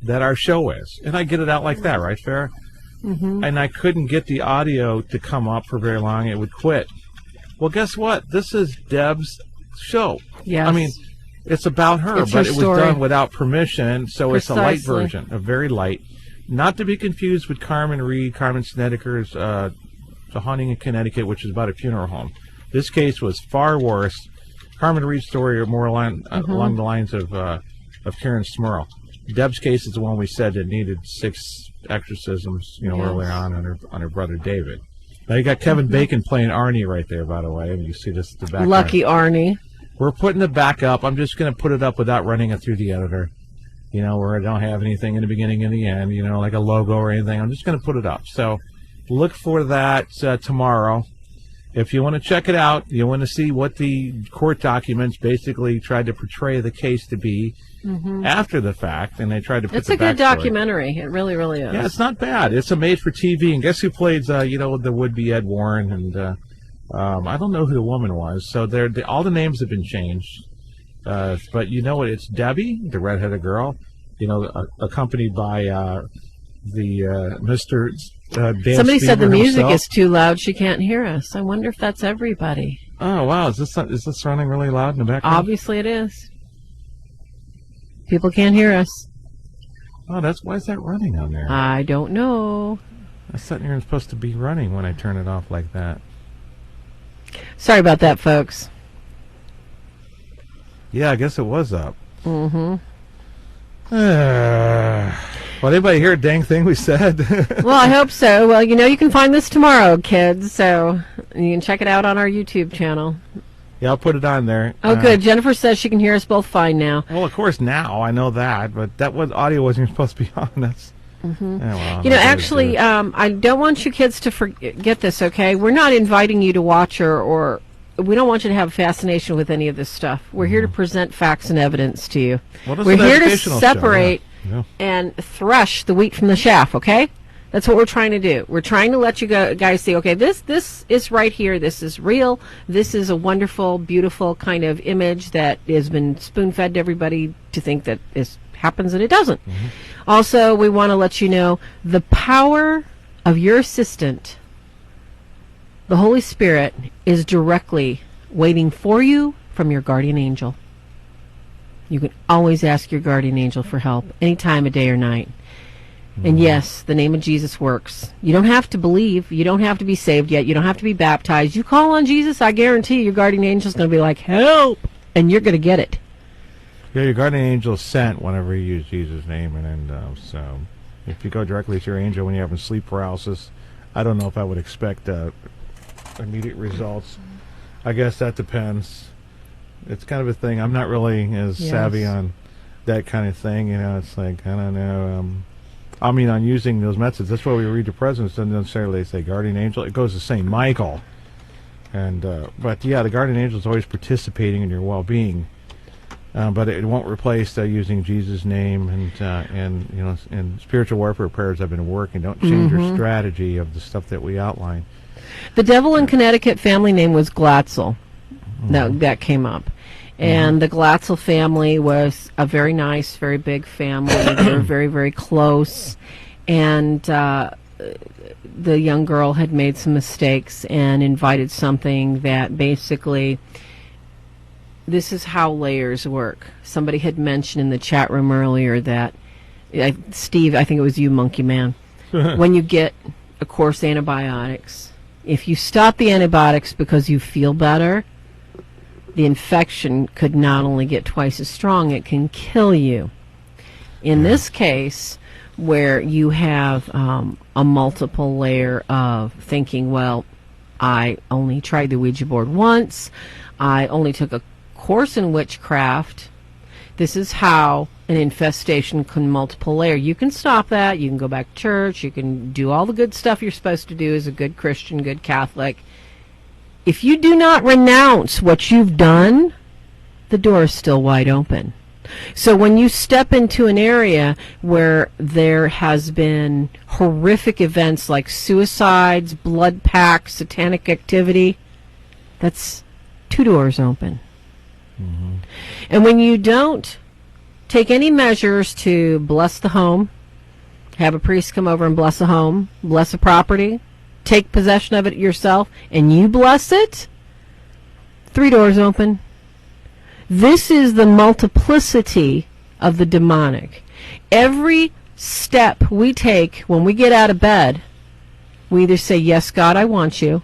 that our show is. And I get it out like that, right, Farrah? Mm-hmm. And I couldn't get the audio to come up for very long. It would quit. Well, guess what? This is Deb's show. Yes. I mean, it's about her, It's but her it was story. done without permission, so it's a light Precisely. version, a very light. Not to be confused with Carmen Snedeker's The Haunting in Connecticut, which is about a funeral home. This case was far worse. Carmen Reed's story are more along the lines of Karen Smurl. Deb's case is the one we said that needed 6 exorcisms, earlier on her brother David. Now you got Kevin Bacon playing Arnie right there, by the way. And you see this at the back. Lucky Arnie. We're putting it back up. I'm just going to put it up without running it through the editor. Where I don't have anything in the beginning and the end, like a logo or anything. I'm just going to put it up. So look for that tomorrow. If you want to check it out, you want to see what the court documents basically tried to portray the case to be after the fact, and they tried to put It's the a good backstory. documentary. It really, really is. Yeah, it's not bad. It's a made-for-TV, and guess who plays, the would-be Ed Warren, and I don't know who the woman was. So all the names have been changed, but you know what? It's Debbie, the redheaded girl, accompanied by the Mr. Dan Somebody said the Spieber music himself. is too loud. She can't hear us. I wonder if that's everybody. Oh wow! Is this running really loud in the background? Obviously, it is. People can't hear us. Oh, why is that running on there? I don't know. That's sitting here and supposed to be running when I turn it off like that. Sorry about that, folks. Yeah, I guess it was up. Mm-hmm. Well, anybody hear a dang thing we said? Well, I hope so. Well, you can find this tomorrow, kids, so you can check it out on our YouTube channel. Yeah, I'll put it on there. Oh, good. Jennifer says she can hear us both fine now. Well, of course, now I know that, but audio wasn't even supposed to be on. That's. Actually, I don't want you kids to forget this, okay? We're not inviting you to watch or we don't want you to have a fascination with any of this stuff. We're here to present facts and evidence to you. Well, We're here to educational show, separate yeah. and thresh the wheat from the chaff, okay? That's what we're trying to do. We're trying to let you guys see, okay, this is right here. This is real. This is a wonderful, beautiful kind of image that has been spoon-fed to everybody to think that this happens, and it doesn't. Also, we want to let you know the power of your assistant, the Holy Spirit, is directly waiting for you from your guardian angel. You can always ask your guardian angel for help any time of day or night. And yes, the name of Jesus works. You don't have to believe. You don't have to be saved yet. You don't have to be baptized. You call on Jesus, I guarantee your guardian angel is going to be like, help, and you're going to get it. Yeah, your guardian angel is sent whenever you use Jesus' name, and so if you go directly to your angel when you're having sleep paralysis, I don't know if I would expect immediate results. I guess that depends. It's kind of a thing. I'm not really as savvy on that kind of thing. It's like, I don't know. On using those methods. That's why we read the presence. Doesn't necessarily say guardian angel. It goes to St. Michael. And but yeah, the guardian angel is always participating in your well-being. But it won't replace using Jesus' name, and spiritual warfare prayers have been working. Don't change your strategy of the stuff that we outline. The devil in Connecticut family name was Glatzel. That came up. And the Glatzel family was a very nice, very big family. They were very, very close. And the young girl had made some mistakes and invited something that basically, this is how layers work. Somebody had mentioned in the chat room earlier that, Steve, I think it was you, Monkey Man, when you get, of course, antibiotics, if you stop the antibiotics because you feel better, the infection could not only get twice as strong, it can kill you. In this case, where you have a multiple layer of thinking, well, I only tried the Ouija board once, I only took a course in witchcraft, this is how an infestation can multiple layer. You can stop that, you can go back to church, you can do all the good stuff you're supposed to do as a good Christian, good Catholic. if you do not renounce what you've done, the door is still wide open. So when you step into an area where there has been horrific events like suicides, blood packs, satanic activity, that's 2 doors open. Mm-hmm. And when you don't take any measures to bless the home, have a priest come over and bless a home, bless a property, take possession of it yourself, and you bless it, 3 doors open. This is the multiplicity of the demonic. Every step we take when we get out of bed, we either say, yes, God, I want you.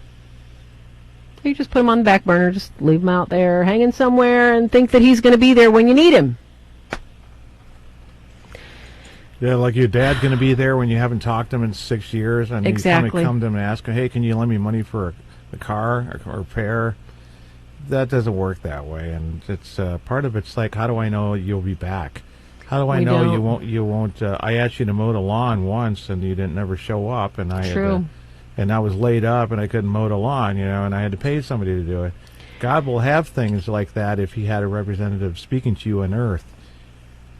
Or you just put him on the back burner, just leave him out there hanging somewhere and think that he's going to be there when you need him. Yeah, like your dad's going to be there when you haven't talked to him in 6 years. And Exactly. you come to him and ask him, hey, can you lend me money for the car or repair? That doesn't work that way. And it's part of it's like, how do I know you'll be back? How do I We know don't. you won't? I asked you to mow the lawn once, and you didn't never show up, and I True. and I was laid up, and I couldn't mow the lawn, and I had to pay somebody to do it. God will have things like that if He had a representative speaking to you on earth.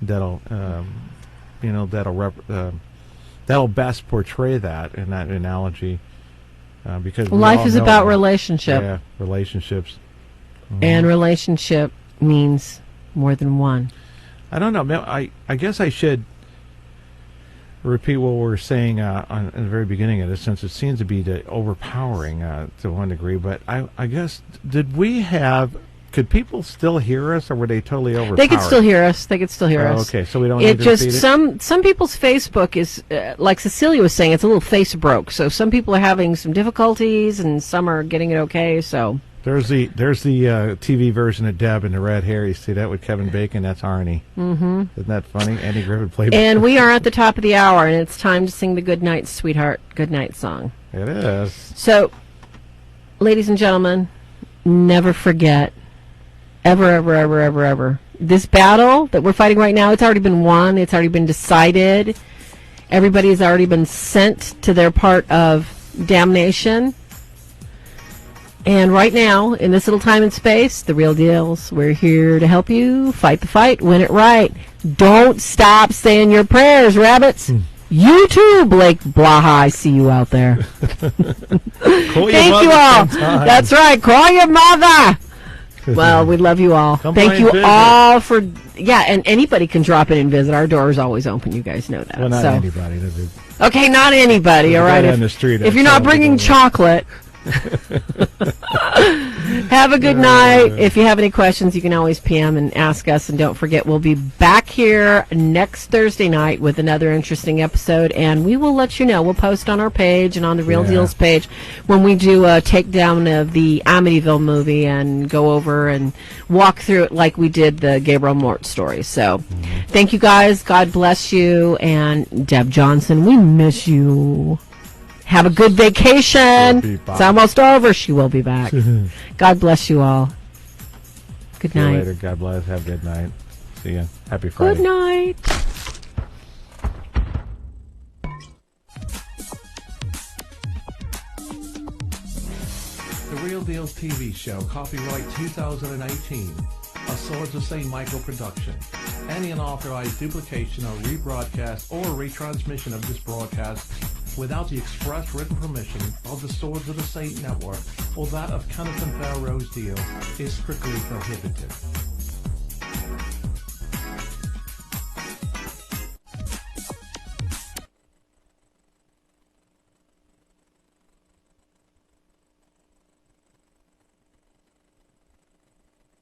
That'll that'll best portray that in that analogy, because we Life all is know about that. relationship. Yeah, relationships. And relationship means more than one. I don't know. I guess I should repeat what we were saying in the very beginning of this, since it seems to be overpowering to one degree. But I guess, could people still hear us, or were they totally overpowered? They could still hear us. They could still hear us. Okay, so we don't It need to repeat just it? some people's Facebook is like Cecilia was saying, it's a little face broke. So some people are having some difficulties, and some are getting it okay. So There's the TV version of Deb and the red hair. You see that with Kevin Bacon? That's Arnie. Mm-hmm. Isn't that funny? Andy Griffith played. and we are at the top of the hour, and it's time to sing the Good Night, Sweetheart, Good Night song. It is. So, ladies and gentlemen, never forget, ever, this battle that we're fighting right now, it's already been won. It's already been decided. Everybody's already been sent to their part of damnation. And right now, in this little time and space, the real deals, we're here to help you fight the fight, win it right. Don't stop saying your prayers, rabbits. You too, Blake Blaha. I see you out there. Thank you all. That's right. Call your mother. Well, we love you all. Come Thank by you and visit. all for, and anybody can drop in and visit. Our door is always open. You guys know that. Well, not So- anybody. This is Okay, not anybody, all right? guy on the street If you're not outside bringing the door. chocolate, have a good night. If you have any questions, you can always PM and ask us. And don't forget, we'll be back here next Thursday night with another interesting episode. And we will let you know. We'll post on our page and on the Real Yeah. Deals page when we do a takedown of the Amityville movie and go over and walk through it like we did the Gabriel Mort story. So thank you guys. God bless you. And Deb Johnson, we miss you. Have a good vacation. She'll be back. It's almost over. She will be back. God bless you all. Good See you night. later. God bless. Have a good night. See ya. Happy Friday. Good night. The Real Deals TV show, copyright 2018, a Swords of St. Michael production. Any unauthorized duplication or rebroadcast or retransmission of this broadcast without the express written permission of the Swords of the Saint Network or that of Kenneth and Bell Rose Deal is strictly prohibited.